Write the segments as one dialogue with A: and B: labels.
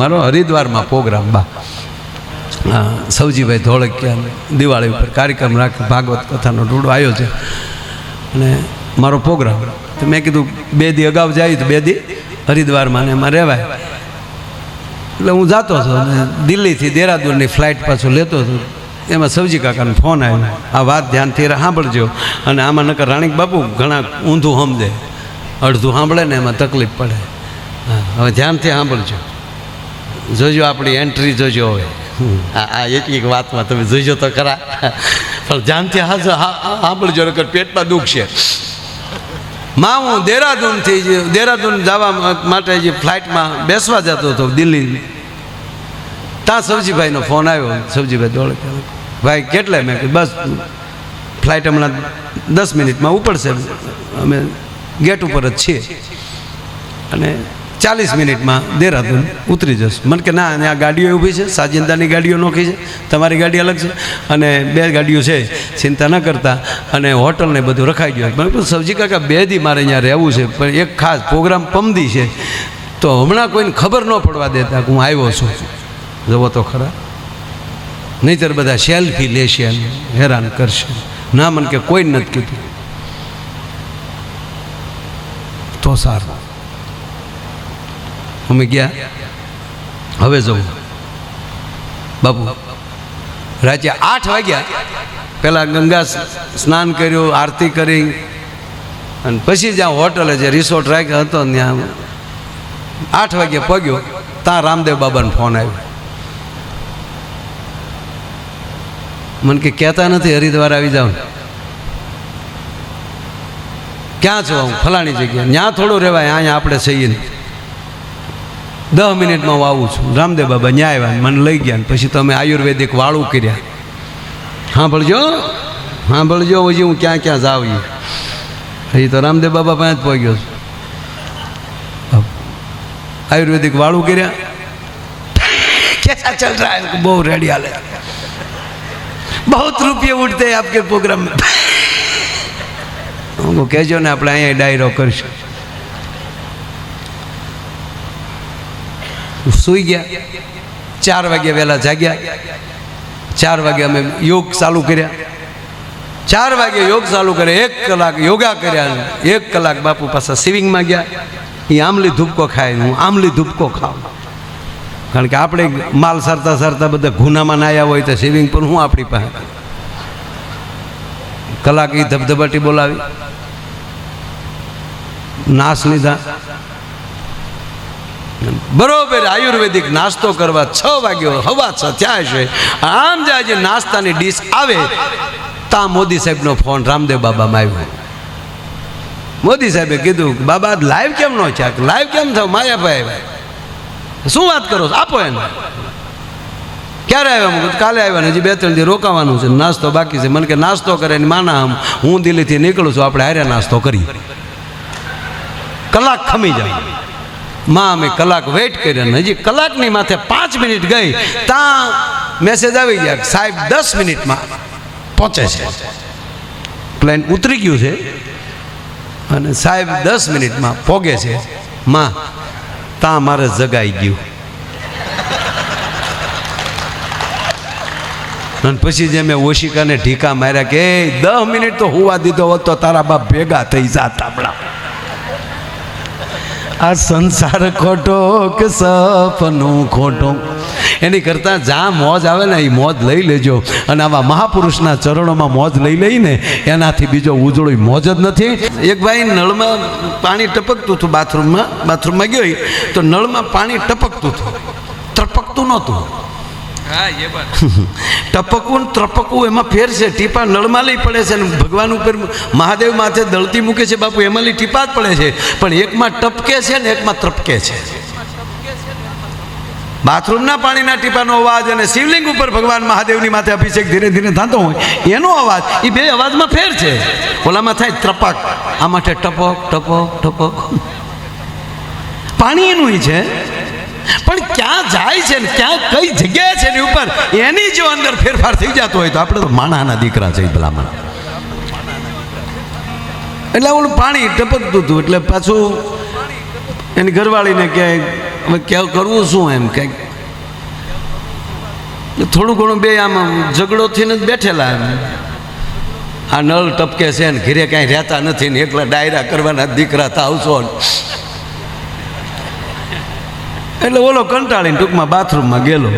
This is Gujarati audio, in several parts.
A: મારો હરિદ્વારમાં પ્રોગ્રામ બા સૌજીભાઈ ધોળકિયા દિવાળી ઉપર કાર્યક્રમ રાખી ભાગવત કથાનો ડૂડો આવ્યો છે અને મારો પ્રોગ્રામ તો મેં કીધું 2 દી અગાઉ જાય તો 2 દી હરિદ્વારમાં ને એમાં રહેવાય એટલે હું જતો હતો અને દિલ્હીથી દેહરાદૂનની ફ્લાઇટ પાછું લેતો હતો એમાં સૌજી કાકાનો ફોન આવ્યો આ વાત ધ્યાનથી સાંભળજો અને આમાં નકર રાણીક બાપુ ઘણા ઊંધું સમજે અડધું સાંભળે ને એમાં તકલીફ પડે હવે ધ્યાનથી સાંભળજો જોજો આપણી એન્ટ્રી જોજો હવે આ એક વાતમાં તમે જોઈજો તો ખરા પણ ધ્યાનથી સાંભળજો નકર પેટમાં દુઃખ છે માં હું દેહરાદૂન જવા માટે જે ફ્લાઇટમાં બેસવા જતો હતો દિલ્હી ત્યાં સૌજીભાઈનો ફોન આવ્યો સૌજીભાઈ દોડે ભાઈ કેટલે મેં કીધું બસ ફ્લાઇટ હમણાં 10 મિનિટમાં ઉપડશે અમે ગેટ ઉપર જ છીએ અને 40 મિનિટમાં દેહરાદૂન ઉતરી જશે મને કે ના આ ગાડીઓ ઊભી છે સાજિંદાની ગાડીઓ નોખી છે તમારી ગાડી અલગ છે અને 2 ગાડીઓ છે ચિંતા ન કરતા અને હોટલ ને બધું રખાઈ ગયું મને પણ સૌજી કાકા 2 દી મારે અહીંયા રહેવું છે પણ એક ખાસ પ્રોગ્રામ પમદી છે તો હમણાં કોઈને ખબર ન પડવા દેતા હું આવ્યો છું જવો તો ખરા નહીંતર બધા સેલ્ફી લેશે અને હેરાન કરશે ના મને કે કોઈ નથી કીધું તો સારું અમે ગયા હવે જવું બાપુ રાત્રે 8 વાગ્યા પહેલાં ગંગા સ્નાન કર્યું આરતી કરી અને પછી જ્યાં હોટલે જે રિસોર્ટ રાખ્યો હતો ત્યાં 8 વાગ્યે પગ્યો ત્યાં રામદેવ બાબાનો ફોન આવ્યો મને કે કહેતા નથી હરિદ્વાર આવી જાઉં ક્યાં છો હું ફલાણી જગ્યા ત્યાં થોડું રહેવાય અહીંયા આપણે સહી નહીં 10 મિનિટમાં હું આવું છું રામદેવ બાબા ન્યા આવ્યા મને લઈ ગયા પછી તમે આયુર્વેદિક વાળું કર્યા સાંભળજો હજી હું ક્યાં ક્યાં જાઉં હજી તો રામદેવ બાબા પાસે જ પહોંચ્યો છું આયુર્વેદિક વાળું કર્યા कैसा चल रहा है બહુ રેડી હાલે बहुत रुपये उठते हैं आपके प्रोग्राम में હું કહેજો ને આપણે અહીંયા ડાયરો કરીશું સૂઈ ગયા 4 વાગ્યા વહેલા જાગ્યા 4 વાગે અમે યોગ ચાલુ કર્યા 4 વાગે યોગ ચાલુ કર્યા 1 કલાક યોગા કર્યા 1 કલાક બાપુ પાછા સ્વિમિંગમાં ગયા એ આમલી ધૂપકો ખાય હું આમલી ધૂપકો ખાઉં કારણ કે આપણે માલ સરતા સરતા બધા ગુનામાં નાયા હોય તો સ્વિમિંગ પણ હું આપણી પાસે કલાક એ ધબધબાટી બોલાવી નાશ લીધા બરોબર આયુર્વેદિક નાસ્તો કરવા 6 વાગ્યો 6:15 થયા છે આમ જાય જે નાસ્તાની ડીશ આવે ત્યાં મોદી સાહેબનો ફોન રામદેવ બાબામાં આવ્યો મોદી સાહેબે કીધું બાબા લાઈવ કેમ ન છે લાઈવ કેમ થાવ માયાભાઈ શું વાત કરો આપો એને ક્યારે આવ્યા કાલે આવ્યા ને હજી 2-3 દી રોકાવાનું છે નાસ્તો બાકી છે મને કે નાસ્તો કરે ને માના હું દિલ્હીથી નીકળું છું આપણે હારે નાસ્તો કરી કલાક ખમી જાય માં અમે કલાક વેઇટ કર્યા હજી કલાકની માથે 5 મિનિટ ગઈ ત્યાં મેસેજ આવી ગયા સાહેબ 10 મિનિટમાં પહોંચે છે પ્લેન ઉતરી ગયું છે અને સાહેબ 10 મિનિટમાં પહોંચે છે માં ત્યાં મારે જગાઈ ગયું અને પછી જે મેં ઓશિકાને ઢીકા માર્યા કે 10 મિનિટ તો હોવા દીધો હોત તો તારા બાપ ભેગા થઈ જાત આપણા આ સંસાર ખોટો કે સપનું ખોટો એની કરતાં જ્યાં મોજ આવે ને એ મોજ લઈ લેજો અને આવા મહાપુરુષના ચરણોમાં મોજ લઈ લઈને એનાથી બીજો ઉજળો મોજ જ નથી એક ભાઈ નળમાં પાણી ટપકતું હતું બાથરૂમમાં ગયો તો નળમાં પાણી ટપકતું હતું ત્રપકતું નહોતું ટપકવું ત્રપકવું એમાં ફેર છે ટીપા નળમાં લઈ પડે છે અને ભગવાન ઉપર મહાદેવ માથે દળતી મૂકે છે બાપુ એમાં લઈ ટીપા જ પડે છે પણ એકમાં ટપકે છે ને એકમાં ત્રપકે છે બાથરૂમના પાણીના ટીપાનો અવાજ અને શિવલિંગ ઉપર ભગવાન મહાદેવની માથે અભિષેક ધીરે ધીરે થતો હોય એનો અવાજ એ બે અવાજમાં ફેર છે ઓલામાં થાય ત્રપક આ માટે ટપક ટપક ટપક પાણી એનું છે પણ ક્યાં જાય છે ને ક્યાં કઈ જગ્યાએ છે એની ઉપર એની જો અંદર ફેરફાર થઈ જતો હોય તો આપણે તો માણાના દીકરા છે ભલામણ એટલે ઓલું પાણી ટપકતું હતું એટલે પાછું એની ઘરવાળીને કે હવે કેવું કરવું શું એમ કંઈક થોડું ઘણું બે આમ ઝઘડો થઈને જ બેઠેલા એમ આ નળ ટપકે છે ને ઘરે કાંઈ રહેતા નથી ને એકલા ડાયરા કરવાના દીકરા થાવશો એટલે ઓલો કંટાળીને ટૂંકમાં બાથરૂમમાં ગયેલો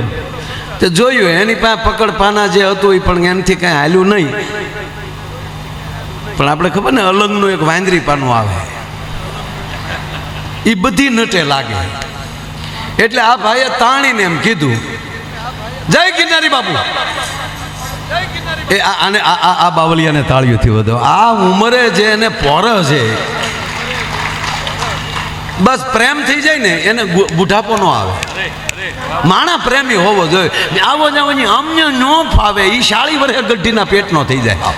A: તે જોયું એની પાસે પકડ પાના જે હતું એ પણ એનાથી કાંઈ હાલ્યું નહીં પણ આપણે ખબર ને અલંગનું એક વાંદરી પાનું આવે એ બધી નટે લાગે એટલે આ ભાઈએ તાણીને એમ કીધું જય ગિરનારી બાપુ એ આને આ બાવલિયાને તાળીઓથી વધો આ ઉંમરે જે એને પોર છે બસ પ્રેમ થઈ જાય ને એને બુઢાપો ન આવે માણા પ્રેમી હોવો જોઈએ આવો જાવ અમને ન ફાવે એ 40 વર્ષે ગઢીના પેટનો થઈ જાય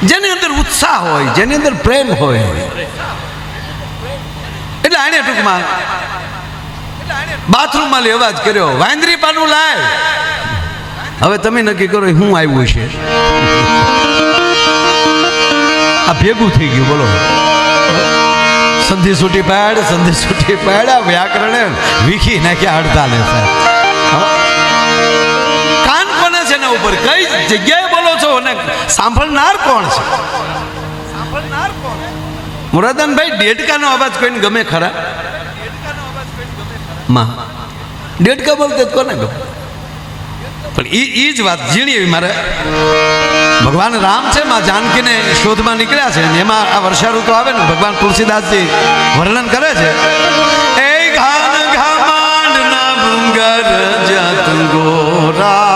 A: જેની અંદર ઉત્સાહ હોય જેની અંદર પ્રેમ હોય એટલે આને ટૂંકમાં બાથરૂમમાં લેવા જ કર્યો વાંદરી પાનું લાય હવે તમે નક્કી કરો શું આવ્યું છે આ ભેગું થઈ ગયું બોલો સંધિ છૂટી પાડ આ વ્યાકરણ વીખી નાખ્યા હડતાલે કાન કોને છે ને ઉપર કઈ જગ્યાએ બોલો છો અને સાંભળનાર કોણ છે મુરાદાનભાઈ ડેડકાનો અવાજ કોઈને ગમે ખરા માં ડેડકા બોલતે કોને ગમે પણ એ જ વાત ઝીણી એવી મારે ભગવાન રામ છે માં જાનકીને શોધમાં નીકળ્યા છે ને એમાં આ વર્ષા ઋતુ આવે ને ભગવાન તુલસીદાસજી વર્ણન કરે છે એ ઘાન ઘામાંડ ના ભૃંગર જત ગોરા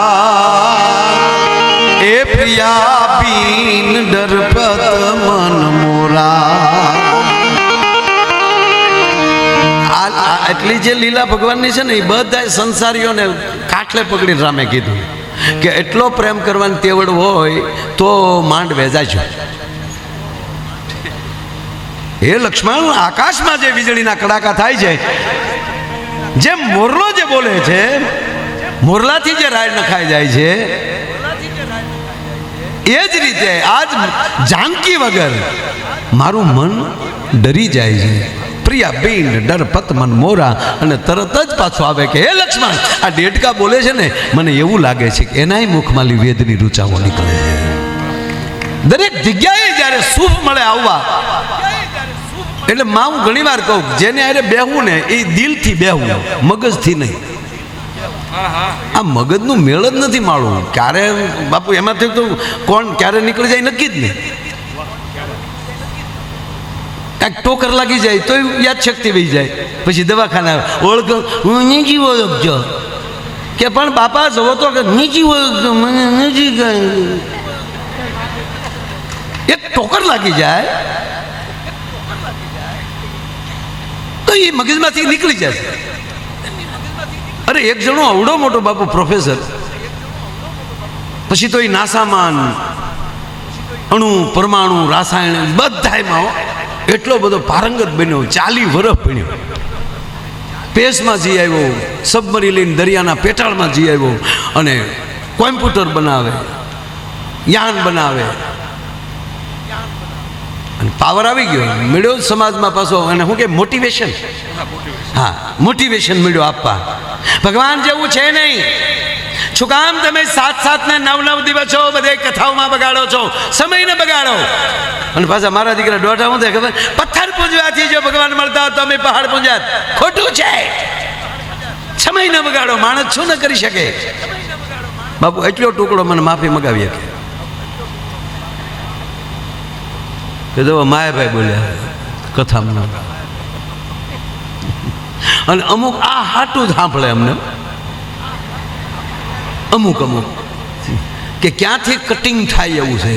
A: એ પ્રિયા બીન ડરપત મન મોરા એટલી જે લીલા ભગવાનની છે ને એ બધા સંસારીઓને કાટલે પકડીને રામે કીધું કે એટલો પ્રેમ કરવાની તેવડ હોય તો માંડ વેજાજો એ લક્ષ્મણ આકાશમાં જે વીજળીના કડાકા થાય છે જે મોરલો જે બોલે છે મોરલાથી જે રાડ નખાઈ જાય છે એ જ રીતે આજ જાનકી વગર મારું મન ડરી જાય છે પ્રિયા બીન ડરપત મન મોરા અને તરત જ પાછું આવે કે હે લક્ષ્મણ આ ડેડકા બોલે છે ને મને એવું લાગે છે કે એનાય મુખમાં વેદની રૂચાઓ નીકળે છે દરેક જગ્યાએ જ્યારે શુભ મળે આવવા એટલે માં હું ઘણી વાર કહું જેને આરે બેહવું ને એ દિલથી બેહવું મગજથી નહીં આ મગજનું મેળ જ નથી માળવું ક્યારે બાપુ એમાંથી તો કોણ ક્યારે નીકળી જાય નક્કી જ નહીં એક ટોકર લાગી જાય તો યાદ શક્તિ વહી જાય પછી દવાખાના ઓળખો હું નીચી ઓળખજો કે પણ બાપા જવો તો કે નીચી ઓળખજો મને નથી એક ટોકર લાગી જાય તો એ મગજમાંથી નીકળી જાય અરે એક જણો અવડો મોટો બાપુ પ્રોફેસર પછી તો એ નાસામાં અણુ પરમાણુ રાસાયણ બધામાં એટલો બધો પારંગત બન્યો 40 વર્ષ ભણ્યો સ્પેસમાં જઈ આવ્યો સબમરી લઈને દરિયાના પેટાળમાં જઈ આવ્યો અને કોમ્પ્યુટર બનાવે યાન બનાવે અને પાવર આવી ગયો મળ્યો સમાજમાં પાછો અને શું કે મોટિવેશન હા મોટિવેશન મળ્યો આપવા ભગવાન જેવું છે નહીં શું કામ તમે 7 ને 9 દિવસો બધે કથાઓમાં બગાડો છો સમયને બગાડો અને પાછા મારા દીકરા દોઢા હું ખબર પથ્થર પૂજવાથી જો ભગવાન મળતા હોય તો અમે પહાડ પૂજાત ખોટું છે સમય ન બગાડો માણસ શું ન કરી શકે બાપુ એટલો ટુકડો મને માફી મગાવી શકે કે જો માયાભાઈ બોલ્યા કથામાં અને અમુક આ હાટું જ સાંભળે અમને અમુક કે ક્યાંથી કટિંગ થાય એવું છે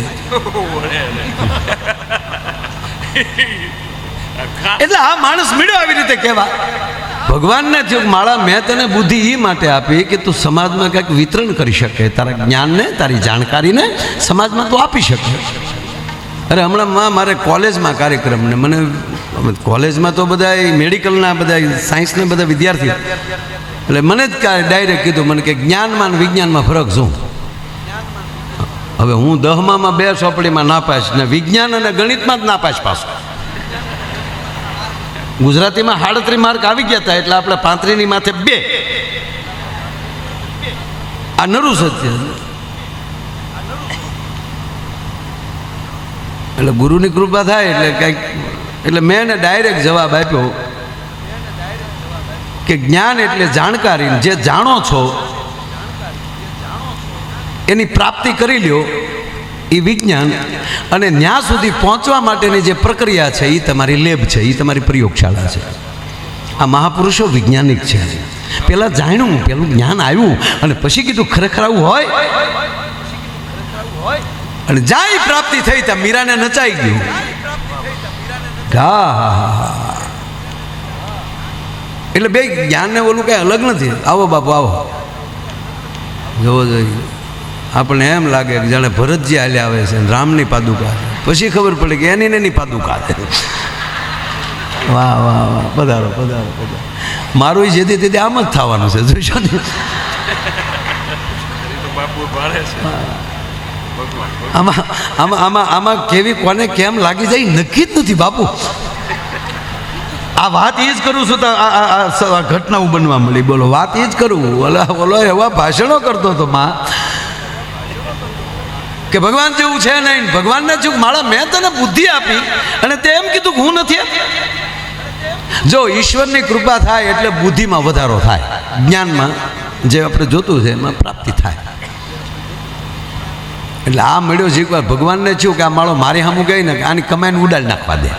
A: એટલે આ માણસ મળ્યો આવી રીતે કહેવા ભગવાનને થયું માળા મેં તને બુદ્ધિ એ માટે આપી કે તું સમાજમાં કંઈક વિતરણ કરી શકે તારા જ્ઞાનને તારી જાણકારીને સમાજમાં તું આપી શકે અરે હમણાં મારે કોલેજમાં કાર્યક્રમ ને મને કોલેજમાં તો બધા મેડિકલના બધા સાયન્સના બધા વિદ્યાર્થીઓ એટલે મને જ ડાયરેક્ટ કીધું મને કે જ્ઞાનમાં અને વિજ્ઞાનમાં ફરક શું હવે હું 10માં 2 ચોપડીમાં નાપાસ ને વિજ્ઞાન અને ગણિતમાં જ નાપાસ પાછો ગુજરાતીમાં 38 માર્ક આવી ગયા હતા, એટલે આપણે 35ની માથે 2. આ નરું સત્ય. એટલે ગુરુની કૃપા થાય એટલે કંઈક, એટલે મેં એને ડાયરેક્ટ જવાબ આપ્યો કે જ્ઞાન એટલે જાણકારી, જે જાણો છો એની પ્રાપ્તિ કરી લ્યો એ વિજ્ઞાન, અને ત્યાં સુધી પહોંચવા માટેની જે પ્રક્રિયા છે એ તમારી લેબ છે, એ તમારી પ્રયોગશાળા છે. આ મહાપુરુષો વૈજ્ઞાનિક છે. પહેલાં જાણ્યું, પેલું જ્ઞાન આવ્યું અને પછી કીધું ખરેખર આવું હોય, અને જાય પ્રાપ્તિ થઈ ત્યાં મીરાને નચાઈ ગયું. એટલે બે જ્ઞાનને ઓલું કઈ અલગ નથી. આવો બાપુ આવો, જોવો જોઈએ. આપણને એમ લાગે કે જાણે ભરતજી હાલ્યા આવે છે, રામની પાદુકા, પછી ખબર પડે કે એની એની પાદુકા છે. વાહ વાહ વાહ, પધારો પધારો પધારો. મારું જેથી તેથી આમ જ થવાનું છે, જોઈશો ને. આમાં કેવી કોને કેમ લાગી જાય નક્કી જ નથી બાપુ. આ વાત એ જ કરું છું તો આ ઘટનાઓ બનવા મળી. બોલો, વાત એ જ કરું. ઓલો એવા ભાષણો કરતો હતો માં કે ભગવાન જેવું છે નહીં, ભગવાનને ચૂક માળા મેં તને બુદ્ધિ આપી અને તે એમ કીધું હું નથી. જો ઈશ્વરની કૃપા થાય એટલે બુદ્ધિમાં વધારો થાય, જ્ઞાનમાં જે આપણે જોતું છે એમાં પ્રાપ્તિ થાય. એટલે આ મળ્યો છે એકવાર ભગવાનને છું કે આ માળો મારી સામું ગઈ ને આની કમાઈને ઉડાડ નાખવા દે,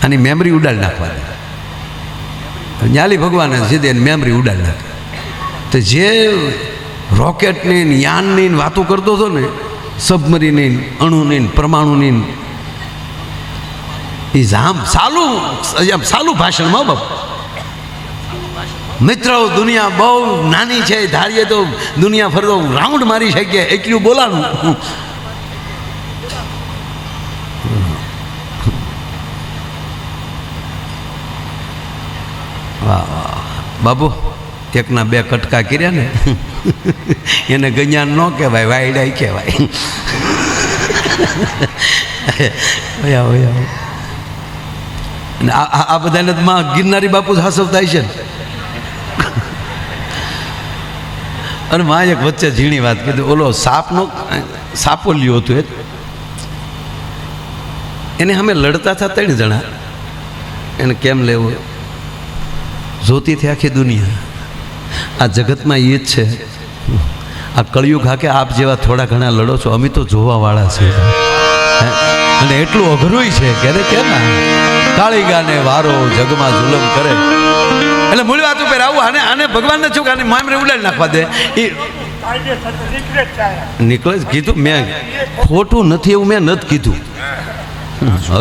A: આની મેમરી ઉડાડ નાખવા દે. ન્યાલી ભગવાને સીધે એની મેમરી ઉડાડ નાખે. તો જે રોકેટની યાનની વાતો કરતો હતો ને, સબમરીની, અણુની, પરમાણુની, એ સાલું ભાષણમાં બાપુ. મિત્રો, દુનિયા બહુ નાની છે, ધારીએ તો દુનિયા ફરતો રાઉન્ડ મારી શકીએ એટલું બોલાનું. વાહ વાહ બાબુ, એકના 2 કટકા કર્યા ને એને ગજાન ન કહેવાય, વાયડાઈ કહેવાય. આ બધાને માં ગિરનારી બાપુ જ હાસવ થાય છે. અને માં એક વચ્ચે ઝીણી વાત કીધી, ઓલો સાપોલિયો હતું એને અમે લડતા હતા 3 જણા. એને કેમ લેવું, જોતીથી આખી દુનિયા. આ જગતમાં એ જ છે. આ કળિયુગ હાકે આપ જેવા થોડા ઘણા લડો છો, અમે તો જોવાવાળા છે. અને એટલું અઘરું છે કે કેમ કાળી ગાને વારો જગમાં જુલમ કરે. એટલે મૂળ વાત ઉપર આવું, આને ભગવાનને છું કે આને મામરે ઉડાડી નાખવા દે. એ નીકળે જ કીધું, મેં ખોટું નથી એવું મેં નથી કીધું,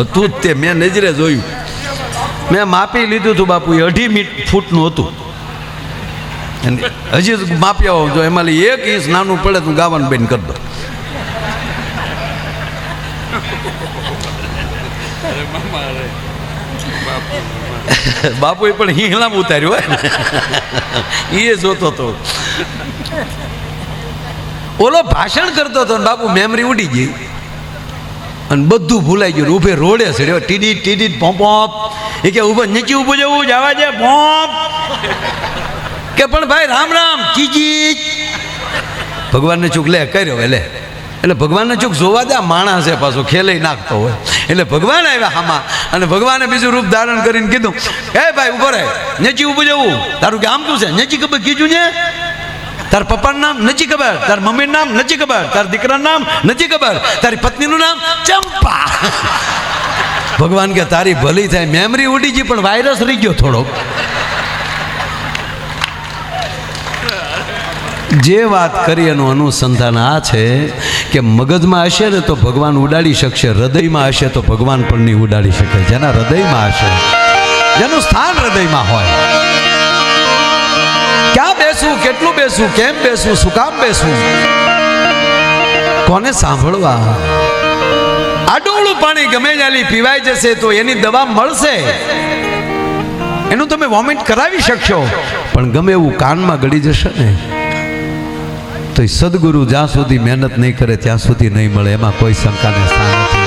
A: હતું જ તે મેં નજરે જોયું. મેં માપી લીધું હતું બાપુ, 2.5 ફૂટનું હતું. હજી માપી આવો, જો એમાં 1 ઇંચ નાનું પડે તો ગાવાનું બેન કરી દો. બાપુએ પણ હિંગલામ ઉતાર્યું હોય એ જોતો હતો. ઓલો ભાષણ કરતો હતો ને બાપુ મેમરી ઉડી ગઈ અને બધું ભૂલાઈ ગયું. ઉભે રોડે ચડ્યો, ટીડી ટીડી પોપ. એ કે ઉભો નીચે ઊભું જવું જવા દે પોપ. કે પણ ભાઈ રામ રામ કીજી. ભગવાનને ચૂક લે કર્યો લે. એટલે ભગવાનને ચૂક જોવા દે, માણસ છે પાછો ખેલે નાખતો હોય. એટલે ભગવાન આવ્યા આમાં અને ભગવાને બીજું રૂપ ધારણ કરીને કીધું, હે ભાઈ ઉભો રહે, નીચે ઊભું જવું. તારું કે આમ શું છે? નીચે ખબર કીધું ને. તાર પપ્પાનું નામ નથી ખબર, તાર મમ્મીનું નામ નથી ખબર, તાર દીકરાનું નામ નથી ખબર, તારી પત્નીનું નામ ચંપા. ભગવાન કે તારી ભલી થાય, મેમરી ઉડી ગઈ પણ વાયરસ રહી ગયો થોડોક. જે વાત કરી એનું અનુસંધાન આ છે કે મગજમાં હશે ને તો ભગવાન ઉડાડી શકશે, હૃદયમાં હશે તો ભગવાન પણ નહીં ઉડાડી શકે. જેના હૃદયમાં હશે, જેનું સ્થાન હૃદયમાં હોય. ક્યાં બેસવું, કેટલું બેસવું, કેમ બેસવું, શું કામ બેસવું, કોને સાંભળવા. આડોળું પાણી ગમે ત્યાંથી પીવાઈ જશે તો એની દવા મળશે, એનું તમે વોમિટ કરાવી શકશો, પણ ગમે એવું કાનમાં ગળી જશે ને તો સદગુરુ જ્યાં સુધી મહેનત નહીં કરે ત્યાં સુધી નહીં મળે. એમાં કોઈ શંકાને સ્થાન નથી.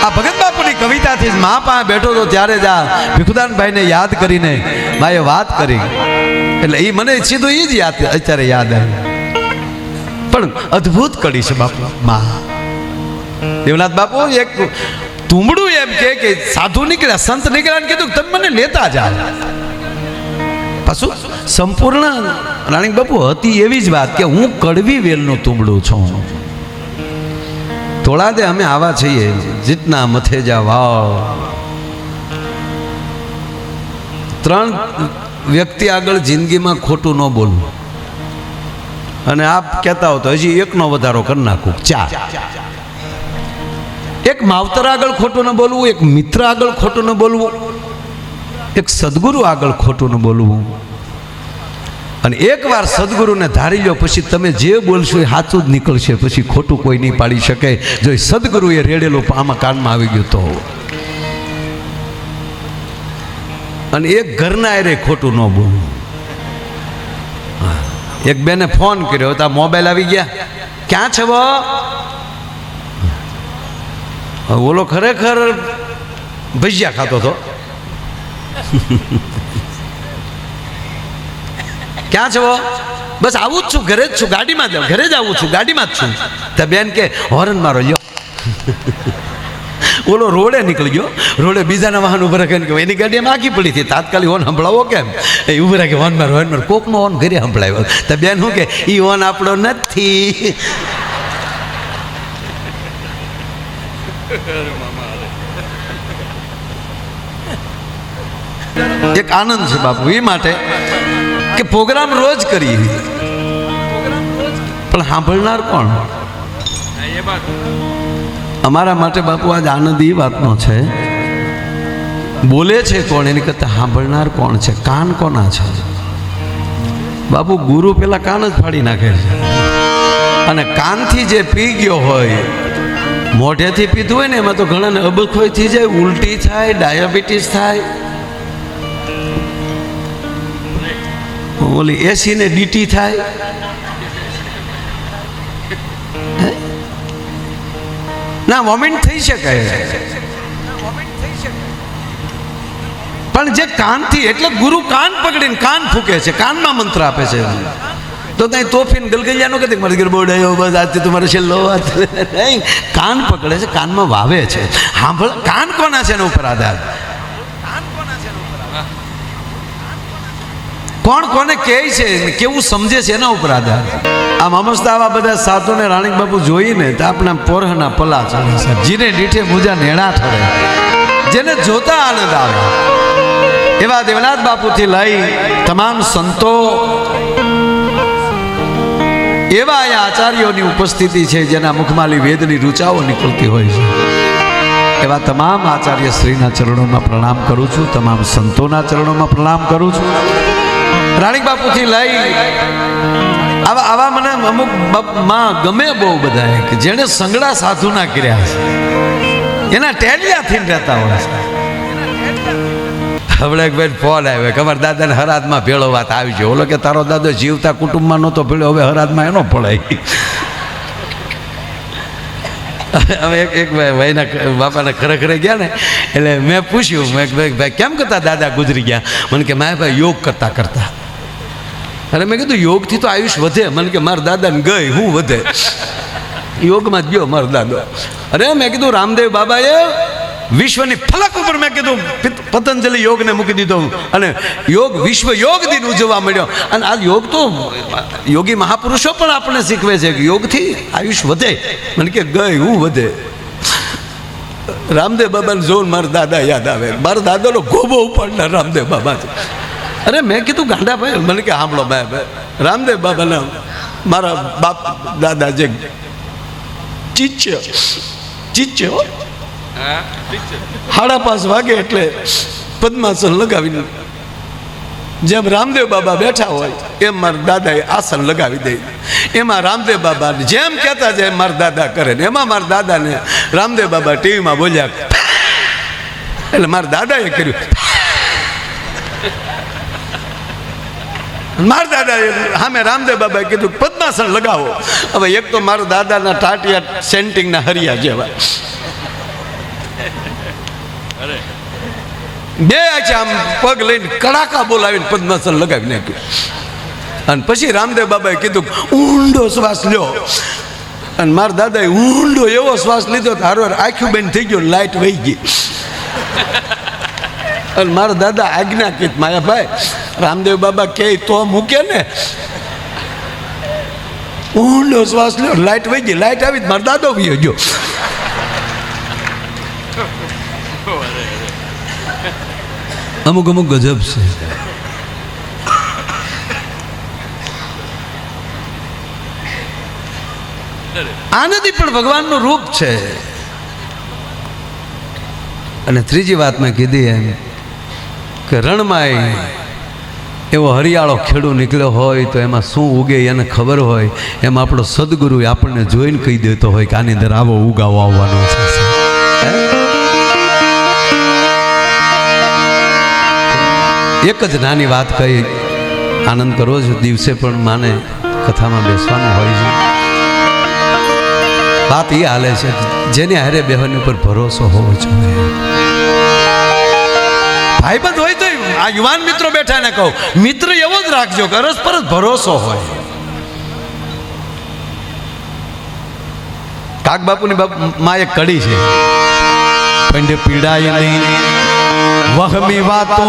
A: આ ભગત બાપુની કવિતા ત્યાંથી જ મા પાસે બેઠો હતો ત્યારે જ આ ભીખુદાનભાઈને યાદ કરીને માએ વાત કરી, એટલે એ મને સીધું એ જ યાદ અત્યારે યાદ આવ્યું. પણ અદ્ભુત કડી છે બાપુ. મા દેવનાથ બાપુ એક તુંબડું એમ કે સાધુ નીકળ્યા, સંત નીકળ્યા, કીધું તમે મને લેતા જાઓ. પાછું સંપૂર્ણ રાણીક બાપુ હતી એવી જ વાત કે હું કડવી વેલનું તુંબડું છું. થોડા દે અમે આવા છીએ જીતના મથે જા વાવ. 3 વ્યક્તિ આગળ જિંદગીમાં ખોટું ન બોલવું, અને આપ કહેતા હો તો હજી એકનો વધારો કરી નાખું 4. એક માવતર આગળ ખોટું ન બોલવું, એક મિત્ર આગળ ખોટું ન બોલવું, એક સદગુરુ આગળ ખોટું ન બોલવું. અને એકવાર સદગુરુને ધારી લો પછી તમે જે બોલશો એ સાચું જ નીકળશે, પછી ખોટું કોઈ નહીં પાડી શકે. જો સદગુરુએ રેડેલું આમાં કાનમાં આવી ગયું તો. અને એક ઘરના એરે ખોટું ન બોલવું. એક બેને ફોન કર્યો તો મોબાઈલ આવી ગયા, ક્યાં છે વો? ઓલો ખરેખર ભજીયા ખાતો હતો. ક્યાં છો? બસ આવું જ છું, ઘરે જ છું, ગાડીમાં જાઉં, ઘરે જ આવું છું, ગાડીમાં જ છું. તો બેન કે હોરન મારો લ્યો. ઓલો રોડે નીકળી ગયો, રોડે બીજાના વાહન ઉભા રાખે કે એની ગાડીમાં આખી પડી હતી, તાત્કાલિક હોન સંભળાવો કેમ? એ ઉભા રાખે હોન મારો કોકનો હોન ઘરે સંભળાવ્યો. તો બેન શું કે એ હોન આપણો નથી. એક આનંદ છે બાપુ એ માટે કે પ્રોગ્રામ રોજ કરીએ, પણ સાંભળનાર કોણ? અમારા માટે બાપુ આજ આનંદ એ વાતનો છે, બોલે છે કોણ એની કરતા સાંભળનાર કોણ છે, કાન કોના છે? બાપુ ગુરુ પેલા કાન જ ફાડી નાખે છે, અને કાનથી જે પી ગયો હોય, મોઢેથી પીધું હોય ને એમાં તો ઘણાને અબખોઈ થઈ જાય, ઉલટી થાય, ડાયાબિટીસ થાય, ઓલી એસી ને ડીટી થાય. ના વોમિટ થઈ શકે, પણ જે કાનથી, એટલે ગુરુ કાન પકડીને કાન ફૂકે છે, કાનમાં મંત્ર આપે છે. તો ત્યાં તોફીન ગલગલિયા નો કહેતી મારે ઘર બોડાયો બસ આજથી તમારે છેલ્લો વાત નહીં. કાન પકડે છે, કાનમાં વાવે છે. સાંભળ, કાન કોના છે એના ઉપર આધાર. કોણ કોને કહે છે, કેવું સમજે છે એના ઉપર આધાર. આમ અમસ્તા આવા બધા સાધુને રાણીક બાપુ જોઈને તો આપણા પોરહના પલા ચાલે છે. જીને દીઠે મુજા નેણા ઠરે, જેને જોતા આનંદ આવે. એવા દેવનાથ બાપુથી લઈ તમામ સંતો, એવા અહીંયા આચાર્યોની ઉપસ્થિતિ છે જેના મુખમાંથી વેદની રૂચાઓ નીકળતી હોય છે. એવા તમામ આચાર્ય શ્રીના ચરણોમાં પ્રણામ કરું છું, તમામ સંતોના ચરણોમાં પ્રણામ કરું છું. રાણીક બાપુથી લઈ આવા મને અમુક માં ગમે બહુ બધા કે જેને સંગડા સાધુના કર્યા છે, એના ટેલિયાથી રહેતા હોય છે. હમણાં એક ભાઈ ફોન આવ્યો કે અમારા દાદાને હરાદમાં ભેળો વાત આવી છે. ઓલો કે તારો દાદો જીવતા કુટુંબમાં નહોતો ભેળો, હવે હરાદમાં એનો પડાય. હવે એક ભાઈના બાપાને ખરેખર ગયા ને, એટલે મેં પૂછ્યું, મેં ભાઈ કેમ કરતા દાદા ગુજરી ગયા? મને કે મારા ભાઈ યોગ કરતા કરતા. અરે મેં કીધું યોગથી તો આયુષ વધે? મને કે મારા દાદાને ગઈ હું વધે, યોગમાં જ ગયો મારો દાદો. અરે મેં કીધું રામદેવ બાબાએ વિશ્વની ફલક ઉપર મેં કીધું પતંજલિ યોગને મૂકી દીધો, અને યોગ વિશ્વ યોગ દિન ઉજવવા મળ્યો. અને આ યોગ તો યોગી મહાપુરુષો પણ આપણને શીખવે છે કે યોગથી આયુષ વધે. મને કે ગઈ હું વધે. રામદેવ બાબાને જોઈને મારા દાદા યાદ આવે. મારા દાદાનો ગોબો ઉપાડનાર રામદેવ બાબા છે. અરે મેં કીધું ગાંડા ભાઈ, મને કે સાંભળો ભાઈ, રામદેવ બાબાના મારા બાપ દાદા જે ચીચ્ય 5:30 વાગે એટલે પદ્માસન લગાવીને જેમ રામદેવ બાબા બેઠા હોય એમ મારા દાદાએ આસન લગાવી દે. એમાં રામદેવ બાબાને જેમ કહેતા જાય મારા દાદા કરે ને એમાં મારા દાદાને રામદેવ બાબા ટીવીમાં બોલ્યા, એટલે મારા દાદાએ કર્યું. મારા દાદાએ સામે રામદેવ બાબાએ કીધું પદ્માસન લગાવો. હવે એક તો મારા દાદાના ટાટિયા સેન્ટિંગના હરિયા જેવા, બે છે આમ પગ લઈને કડાકા બોલાવીને પદ્માસન લગાવી નાખ્યું. અને પછી રામદેવ બાબાએ કીધું ઊંડો શ્વાસ લ્યો. અને મારા દાદાએ ઊંડો એવો શ્વાસ લીધો તો હારો આખું બેન થઈ ગયો, લાઈટ વહી ગઈ. અને મારા દાદા આજ્ઞા કીધ માયાભાઈ રામદેવ બાબા કહે તો મૂકે ને. ઊંડો શ્વાસ લ્યો, લાઈટ વહી ગઈ. લાઈટ આવી મારો દાદો વહી ગયો. અમુક અમુક ગજબ છે. આનંદી પણ ભગવાનનું રૂપ છે. અને ત્રીજી વાત મેં કીધી એમ કે રણમાં એવો હરિયાળો ખેડૂ નીકળ્યો હોય તો એમાં શું ઉગે એને ખબર હોય. એમાં આપણો સદગુરુ આપણને જોઈને કહી દેતો હોય કે આની અંદર આવો ઉગાવો આવવાનો છે. એક જ નાની વાત કહી આનંદ કરવો છે. દિવસે પણ માને કથામાં બેસવાનું હોય છે. વાત એ હાલે છે જેને હારે બેહવાની ઉપર ભરોસો હોવો જોઈએ. ભાઈબંધ હોય તો આ યુવાન મિત્રો બેઠા ને કહું મિત્ર એવો જ રાખજો કે પરસ્પર ભરોસો હોય. કાક બાપુની માં એક કડી છે. પંડે પીડાય નહીં વહમી વાતો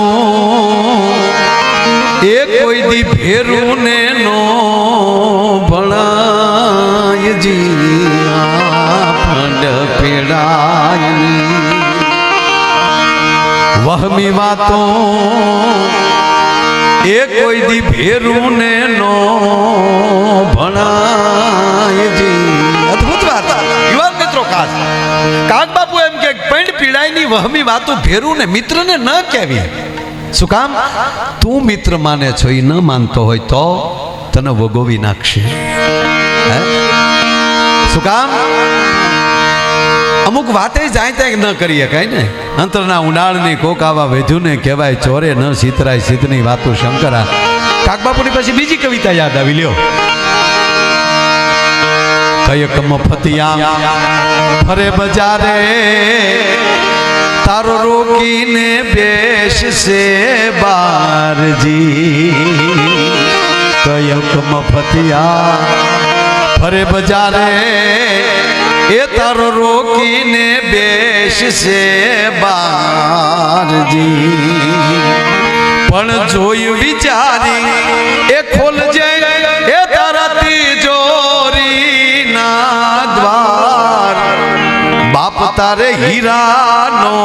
A: એ કોઈ દી ભેરું ને નો ભણાય જી. પંડ પીડાય વહમી વાતો એ કોઈ દી ભેરું ને નો ભણાય જી. અદ્ભુત વાત. યુવાન મિત્રો ખાસ કાક બાપુ એમ કે પંડ પીડાય ની વહમી વાતો ભેરું ને મિત્ર ને ન કહેવી. શું કામ? તું મિત્ર માને છો એ ન માનતો હોય તો તને વગોવી નાખશે. શું કામ? અમુક વાતે જાય ત્યાં ન કરીએ કઈ ને. અંતરના ઉનાળની કોક આવા વેધું ને કહેવાય ચોરે ન સીતરાય સીતની વાતો શંકરા. કાકબાપુની પછી બીજી કવિતા યાદ આવી લ્યો. કયક મફતિયા ફરે બજારે તારો રોકીને બેસશે બારજી. કયક મફતિયા ફરે બજારે એ તારો રોકીને બેસશે બારજી. પણ જોયું વિચારી એ ખોલજે એ તારા તિજોરી ના દ્વાર. બાપ તારે હીરાનો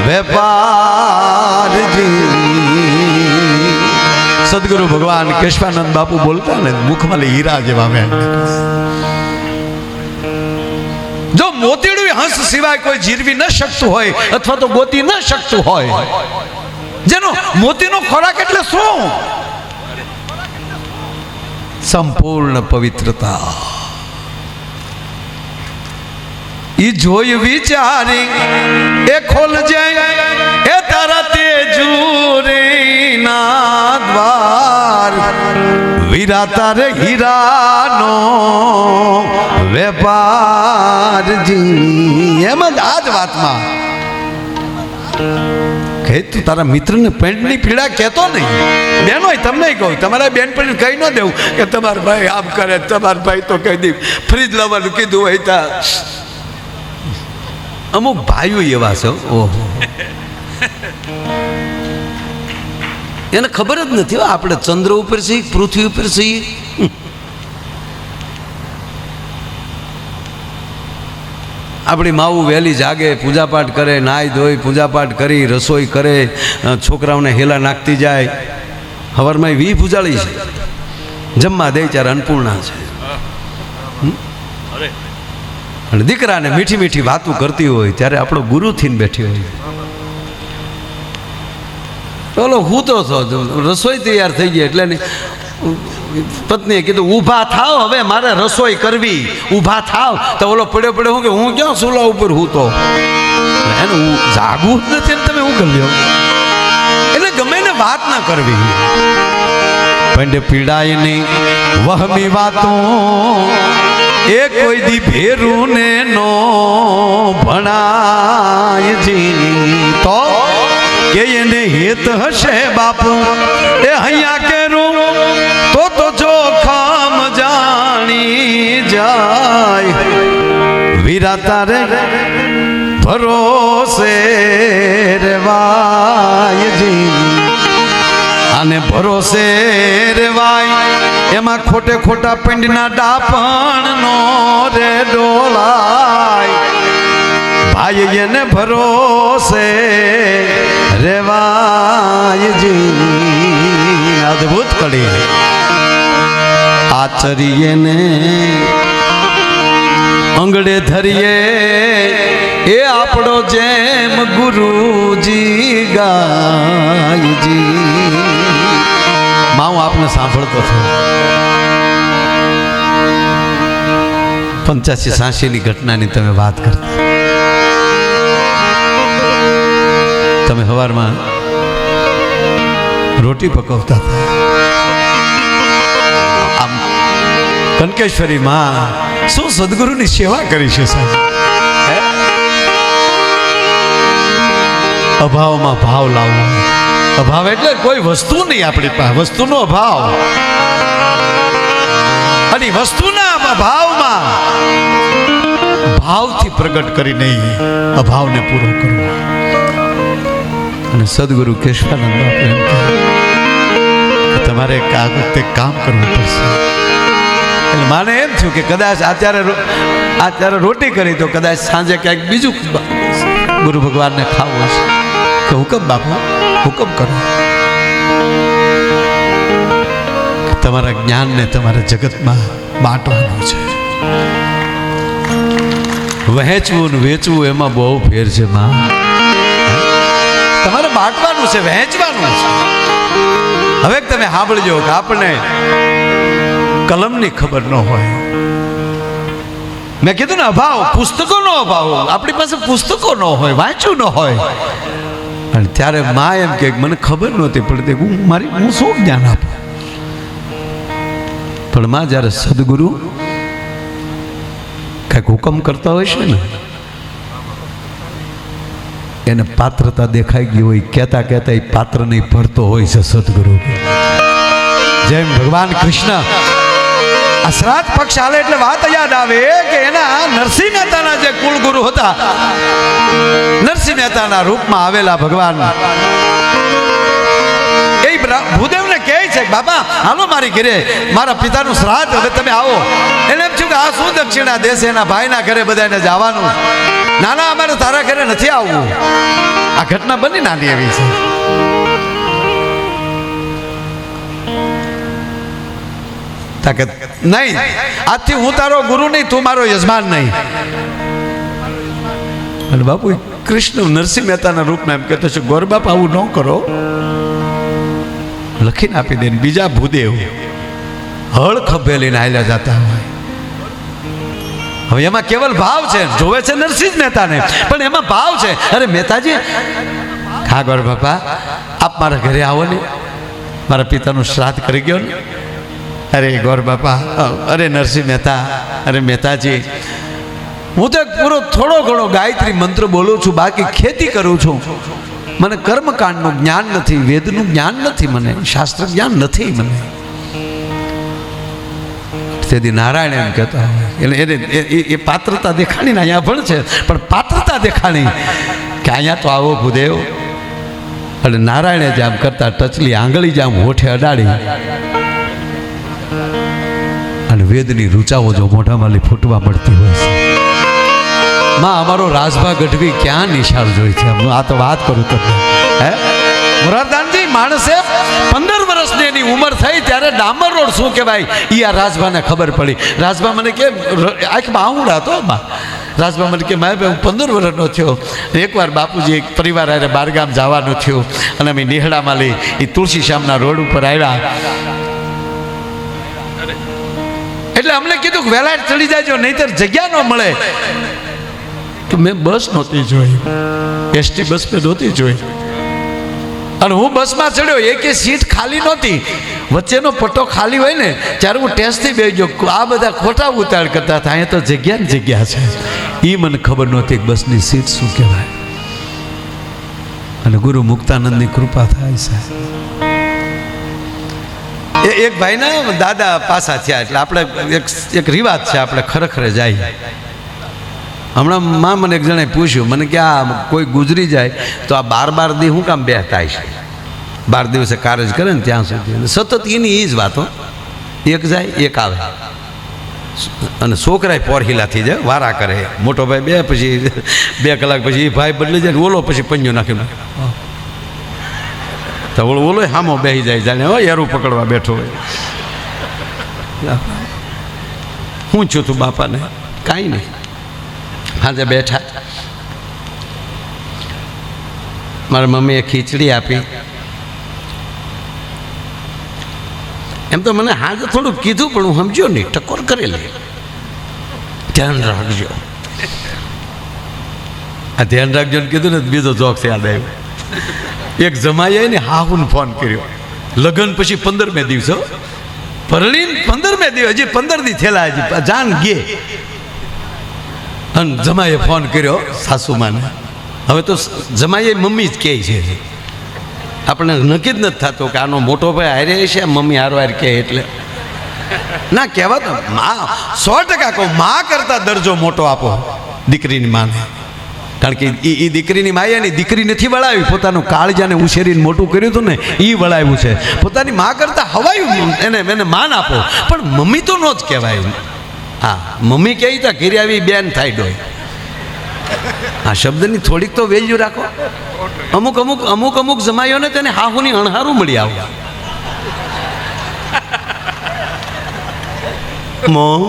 A: વેપારજી. સદગુરુ ભગવાન કેશવાનંદ બાપુ બોલતા ને મુખમાં હીરા જેવા મેં. જો મોતીડું હંસ સિવાય કોઈ જીરવી ન શકતું હોય અથવા તો ગોતી ન શકતું હોય, જેનો મોતીનો ખોરાક એટલે શું? સંપૂર્ણ પવિત્રતા. ઈ જોઈ વિચારી એ ખોલજે એ તારા તેજુરી ના દ્વાર. વીરા તારે હીરાનો વેપારજી. એમ જ આ જ વાતમાં કે તું તારા મિત્રને પેન્ટની પીડા કહેતો નહીં. બેનો તમને કહું તમારા બેન પણ કહી ન દેવું કે તમારા ભાઈ આમ કરે, તમારા ભાઈ તો કહી દે ફ્રીજ લાવવાનું કીધું હોય તા. અમુક ભાઈઓ એવા છે ઓહો, એને ખબર જ નથી આપણે ચંદ્ર ઉપર છીએ પૃથ્વી ઉપર છીએ. આપણી માવું વહેલી જાગે, પૂજાપાઠ કરે, નાહી ધોઈ પૂજાપાઠ કરી, રસોઈ કરે, છોકરાઓને હેલા નાખતી જાય. હવારમાં વી પૂજાળી છે, જમવા દે ત્યારે અન્નપૂર્ણા છે. અને દીકરાને મીઠી મીઠી વાતો કરતી હોય ત્યારે આપણો ગુરુ થઈને બેઠી હોય. બોલો હું તો રસોઈ તૈયાર થઈ ગઈ એટલે પત્નીએ કીધું ઊભા થાવ, હવે મારે રસોઈ કરવી, ઊભા થાવ. તો ઓલો પડ્યો પડ્યો હું કે હું ક્યાં સુલા ઉપર હું તો એનું જાગવું જ નથી ને તમે હું કરી લ્યો. એટલે ગમે ને વાત ના કરવી. પંડ પીડાય નહીં વહમી વાતો એ કોઈ દી ભેરું ને નો ભણાય જી તો કે એને હેત હશે બાપુ એ હૈયા કેરું તો જોખમ જાણી જાય વીરા તારે ભરોસે રેવાય જી અને ભરોસે રેવાય એમાં ખોટે ખોટા પિંડના ડાપણ નો રે ડોલાય ભાઈ એને ભરોસે રેવાય જી અદ્ભુત કડી આચરીએ ને અંગડે ધરીએ એ આપણો જેમ ગુરુજી ગાયજી માં હું આપને સાંભળતો હતો 85-86 ની ઘટનાની તમે વાત કરતા તમે સવારમાં રોટી પકવતા હતા આમ કનકેશ્વરી માં શું સદગુરુની સેવા કરી છે સાહેબ અભાવમાં ભાવ લાવવો અભાવ એટલે કોઈ વસ્તુ નહીં આપણી પાસે વસ્તુનો અભાવ અને વસ્તુના અભાવમાં ભાવથી પ્રગટ કરી નહીં અભાવને પૂરો કરવો અને સદગુરુ કેશવાનંદ બાપુ એમ કહે તમારે કામ કરવું પડશે એટલે માને એમ થયું કે કદાચ અત્યારે રોટી કરી તો કદાચ સાંજે ક્યાંક બીજું ગુરુ ભગવાનને ખાવું હશે કે હુકમ બાપુ હુકમ કરો તમારા જ્ઞાનને તમારા જગતમાં બાંટવાનું છે વહેંચવું ને વેચવું એમાં બહુ ફેર છે માં તમારે બાંટવાનું છે વહેંચવાનું છે હવે તમે સાંભળજો કે આપણને કલમની ખબર ન હોય મેં કીધું ને અભાવ પુસ્તકોનો અભાવ આપણી પાસે પુસ્તકો ન હોય વાંચ્યું ન હોય અને ત્યારે માં એમ કે મને ખબર નહોતી પડતી હું શું જ્ઞાન આપું પણ માં જ્યારે સદગુરુ કંઈક હુકમ કરતા હોય છે ને એને પાત્રતા દેખાઈ ગઈ હોય કહેતા કહેતા એ પાત્ર નહીં ભરતો હોય છે સદગુરુ જેમ ભગવાન કૃષ્ણ આ શ્રાદ્ધ પક્ષ આલે એટલે વાત યાદ આવે કે એના નરસિંહ મહેતાના જે કુલગુરુ હતા નરસિંહ મહેતાના રૂપમાં આવેલા ભગવાન એ ભૂદેવને કહે છે બાપા હાલો મારી ઘરે મારા પિતાનું શ્રાદ્ધ હવે તમે આવો એને એમ થયું કે આ શું દક્ષિણા દેશે એના ભાઈના ઘરે બધાને જવાનું નાના અમારે તારા ઘરે નથી આવવું આ ઘટના બની નાની એવી છે નહીં આજથી હું તારો ગુરુ નહીં તું મારો યજમાન નહીં અને બાપુ કૃષ્ણ નરસિંહ મહેતાના રૂપમાં એમ કહેતો છે ગોર બાપ આવું ન કરો લખીને આપી દે બીજા ભૂદેવ હળ ખભે લઈને હાલ્યા જતા હોય હવે એમાં કેવલ ભાવ છે જોવે છે નરસિંહ મહેતાને પણ એમાં ભાવ છે અરે મહેતાજી હા ગોર બાપા આપ મારા ઘરે આવો ને મારા પિતાનું શ્રાદ્ધ કરી ગયો ને અરે ગોર બાપા અરે નરસિંહ મહેતા અરે મહેતાજી હું તો પૂરો થોડો ઘણો ગાયત્રી મંત્ર બોલું છું બાકી ખેતી કરું છું મને કર્મકાંડનું જ્ઞાન નથી વેદનું જ્ઞાન નથી મને શાસ્ત્ર જ્ઞાન નથી મને તેથી નારાયણ એમ કહેતા હોય એટલે એ પાત્રતા દેખાણીને અહીંયા પણ છે પણ પાત્રતા દેખાણી કે અહીંયા તો આવો ભૂદેવ એટલે નારાયણે જ આમ કરતા ટચલી આંગળી જ આમ હોઠે અડાડી અને વેદની રૂચાઓ જો મોઢામાં ફૂટવા મળતી હોય છે માં અમારો રાજભા ગઢવી ક્યાં નિશાળ જોઈ છે આ તો વાત કરું તમને હે મુરારદાનજી માણસે 15 વર્ષની એની ઉંમર થઈ ત્યારે ડામર રોડ શું કહેવાય એ આ રાજભાને ખબર પડી રાજભા મને કે આંખમાં આંગળા હતો રાજભા મને કે મારે હું 15 વર્ષનો થયો એકવાર બાપુજી એક પરિવાર હારે બારગામ જવાનું થયું અને અમે નિહળામાં લઈ એ તુલસી શ્યામના રોડ ઉપર આવ્યા એટલે અમને કીધું કે વહેલા ચડી જાજો નહીતર જગ્યા ન મળે તો મેં બસ નહોતી જોઈ એસટી બસ પે નહોતી જોઈ અને હું બસમાં ચડ્યો, એકે સીટ ખાલી નહોતી, વચ્ચેનો પટ્ટો ખાલી હોય ને ત્યારે હું ટેસ્ટથી બેસજો. આ બધા ખોટા ઉતાળ કરતા હતા, અહીંયા તો જગ્યા ને જગ્યા છે. એ મને ખબર નહોતી કે બસની સીટ શું કહેવાય. અને ગુરુ મુક્તાનંદની કૃપા થાય છે. એક ભાઈના દાદા પાસા થયા એટલે આપણે એક રિવાજ છે, આપણે ખરેખર જાય. હમણાં માં મને એક જણે પૂછ્યું, મને કે આ કોઈ ગુજરી જાય તો આ 12 દી હું કામ બેહતા છે? 12 દિવસે કાર્ય કરે ને ત્યાં સુધી સતત એની એ જ વાતો, એક જાય એક આવે. અને છોકરાએ પોરહિલા થઈ જાય, વારા કરે. મોટો ભાઈ બે, પછી 2 કલાક પછી એ ભાઈ બદલી જાય, ઓલો પછી પંજો નાખી નાખે તો ઓલો હામો બેસી જાય, જાણે હો એરું પકડવા બેઠો હોય. હું છું તું બાપાને કાંઈ નહીં. હાજે બેઠા, મારા મમ્મીએ ખીચડી આપી. એમ તો મને હાજે થોડું કીધું પણ હું સમજ્યો નહીં, ટકોર કરેલી. ધ્યાન રાખજો, આ ધ્યાન રાખજો ને કીધું ને બીજો જોક્સ યાદ આવ્યો. એક જમાઈએ ને હાહુને ફોન કર્યો, લગ્ન પછી 15મે દિવસે, પરણીને 15મે દિવસ, હજી 15 દી થયેલા, હજી જાન ગે. અને જમાઈએ ફોન કર્યો સાસુમાને. હવે તો જમાઈએ મમ્મી જ કહે છે, આપણે નક્કી જ નથી થતું કે આનો મોટો ભાઈ હારે છે, મમ્મી હારો હાર કહે એટલે ના કહેવા. તો માં 100% કહું, માં કરતા દરજો મોટો આપો દીકરીની માને. કારણ કે એ દીકરીની માએ ની દીકરી નથી વળાવી, પોતાનું કાળજાને ઉછેરીને મોટું કર્યું હતું ને એ વળાવ્યું છે. પોતાની માં કરતા હવાયું એને માન આપો, પણ મમ્મી તો નો જ કહેવાય. હા, મમ્મી કહે તો ઘેરી આવી બેન થાય ડોય. આ શબ્દની થોડીક તો વેલ્યુ રાખો. અમુક જમાઈઓને તેને હાહુની અણહારું મળી આવું. મોમ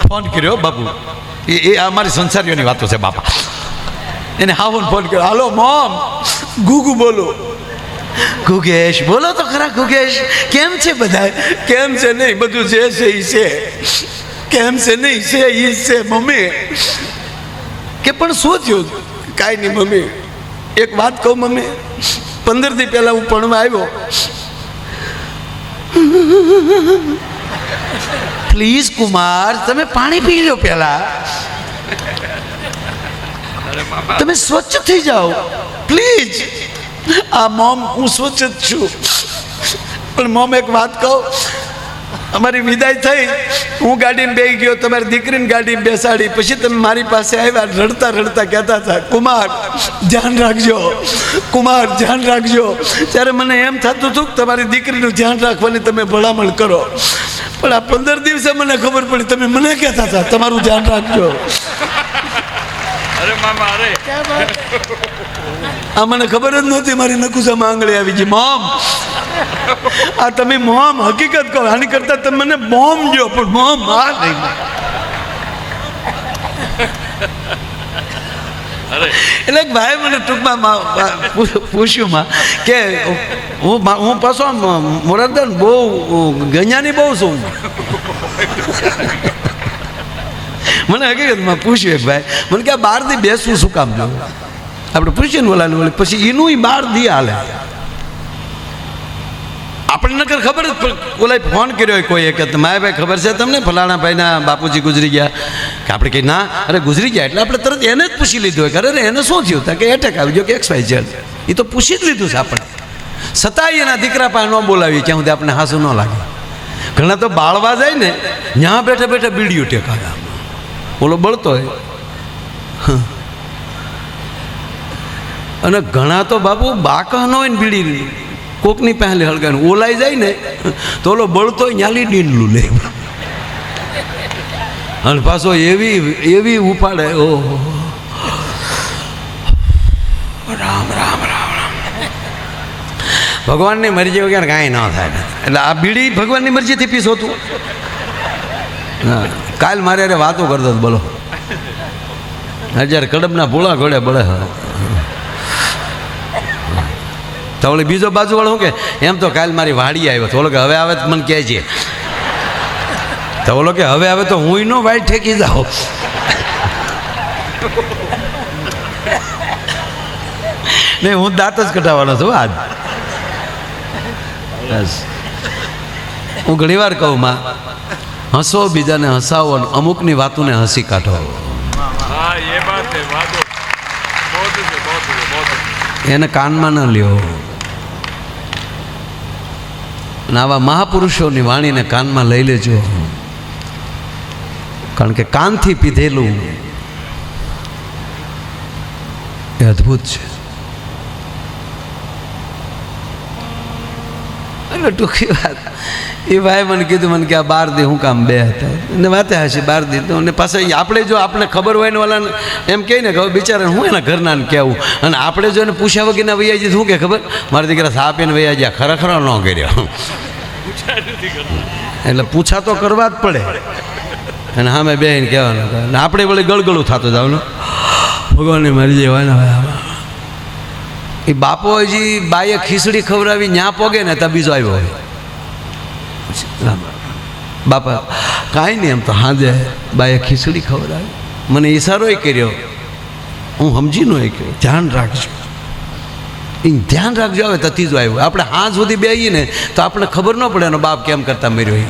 A: ફોન કર્યો બાપુ, એ અમારી સંસારીઓની વાતો છે બાપા. એને હાહુને ફોન કર્યો, હાલો મોમ, ગુગુ બોલો. ગુગેશ બોલો તો ખરા. ગુગેશ કેમ છે બધા? કેમ છે નહીં, બધું જે છે એ છે. કેમ છે નહીં છે એ છે મમ્મી. કે પણ શું થયું? કાંઈ નહીં મમ્મી, એક વાત કહું મમ્મી, 15 દી પહેલા હું ભણવા આવ્યો. પ્લીઝ કુમાર, તમે પાણી પી લો પહેલા, તમે સ્વચ્છ થઈ જાઓ પ્લીઝ. આ મોમ, હું સ્વચ્છ જ છું, પણ મોમ એક વાત કહું, અમારી વિદાય થઈ, હું ગાડીમાં બેસી ગયો, તમારી દીકરીને ગાડીમાં બેસાડી, પછી તમે મારી પાસે આવ્યા, રડતા રડતા કહેતા હતા, કુમાર ધ્યાન રાખજો, કુમાર ધ્યાન રાખજો. ત્યારે મને એમ થતું હતું કે તમારી દીકરીનું ધ્યાન રાખવાની તમે ભલામણ કરો, પણ આ 15 દિવસે મને ખબર પડી તમે મને કહેતા હતા તમારું ધ્યાન રાખજો. અરે મામા, અરે આ મને ખબર જ નહોતી, મારી નકુસામાં આંગળી આવી ગઈ. મોમ, આ તમે મોમ હકીકત કહો, આની કરતા તમે મને મોમ જો, પણ મોમ આ નહીં. એટલે ભાઈ મને ટૂંકમાં પૂછ્યું કે હું પાછો મોરારદાન બહુ ગણ્યાની બહુ છું. મને હકીકતમાં પૂછ્યું એક ભાઈ, મને કે 12 દી બેસવું શું કામ જો? આપણે પૂછીએ ને ઓલાને ઓલી, પછી એનું 12 દી હાલે. આપણને નકર ખબર જ, ઓલા ફોન કર્યો હોય કોઈએ કે મારે ભાઈ ખબર છે તમને ફલાણા ભાઈના બાપુજી ગુજરી ગયા? કે આપણે કહી ના, અરે ગુજરી ગયા એટલે આપણે તરત એને જ પૂછી લીધું હોય કે અરે એને શું થયું? કે એટેક આવી ગયો કે XYZ. એ તો પૂછી જ લીધું છે આપણે, છતાંય એના દીકરા પાસે ન બોલાવીએ ક્યાં સુધી આપણે હાસું ન લાગે. ઘણા તો બાળવા જાય ને, ત્યાં બેઠા બેઠા બીડીઓ ટેકાવે, ઓલો બળતો હોય. અને ઘણા તો બાપુ બાકા ન હોય ને બીડી કોકની પહેલે હળગાને ઓલાઈ જાય ને તો ઓલો બળતો ન્યાલી ડીંડલું લે, અને પાછો એવી ઉપાડે. ઓહો, રામ રામ રામ રામ. ભગવાનની મરજી વગર કાંઈ ન થાય. એટલે આ બીડી ભગવાનની મરજીથી પીસો તું. હા, કાલ મારે અરે વાતો કરતો બોલો, જ્યારે કડબના ભોળા ઘોડે બળે. તો ઓલી બીજો બાજુ વાળો કે એમ તો કાલ મારી વાડી આવ્યો તો ઓલો કે હવે આવે તો મને કહે છે. તો ઓલો કે હવે આવે તો હું નો વાઈટ ઠેકી જાઉં. નહીં, હું દાંત જ કઢાવવાનો છું આજ. બસ હું ઘણી વાર કહું માં, હસો બીજાને હસાવો, અમુકની વાતોને હસી કાઢો. એને કાનમાં ન લ્યો. અને આવા મહાપુરુષોની વાણીને કાનમાં લઈ લેજો, કારણ કે કાનથી પીધેલું એ અદ્ભુત છે. એટલે ટૂંકી વાત, એ ભાઈ મને કીધું, મને કે આ 12 દી હું કામ બે હતા ને વાતે હશે 12 દી તો. અને પાછા આપણે જો આપણે ખબર હોય ને ઓલાને એમ કહે ને કે બિચારાને હું એના ઘરના ને કહેવું, અને આપણે જો એને પૂછ્યા વગરના વૈયા જઈએ શું કે ખબર, મારા દીકરા સાપ એને વૈયા ગયા, ખરેખર ન કર્યો. એટલે પૂછા તો કરવા જ પડે. અને સામે બેન કહેવાનું, આપણે વળી ગળગળું થતું જવાનું, ભગવાનને મારી જવાના. એ બાપો હજી બાએ ખીચડી ખવડાવી ન્યા પોગે ને ત્યાં બીજો આવ્યો હોય, બાપા કાંઈ નહીં, એમ તો હાજે બાએ ખીચડી ખવડાવી, મને ઈશારો કર્યો, હું સમજી નો કહ્યું ધ્યાન રાખજો, એ ધ્યાન રાખજો. આવે તો ત્રીજો આવ્યો. આપણે હાથ સુધી બેહીએ ને તો આપણે ખબર ન પડે એનો બાપ કેમ કરતા મર્યો એ,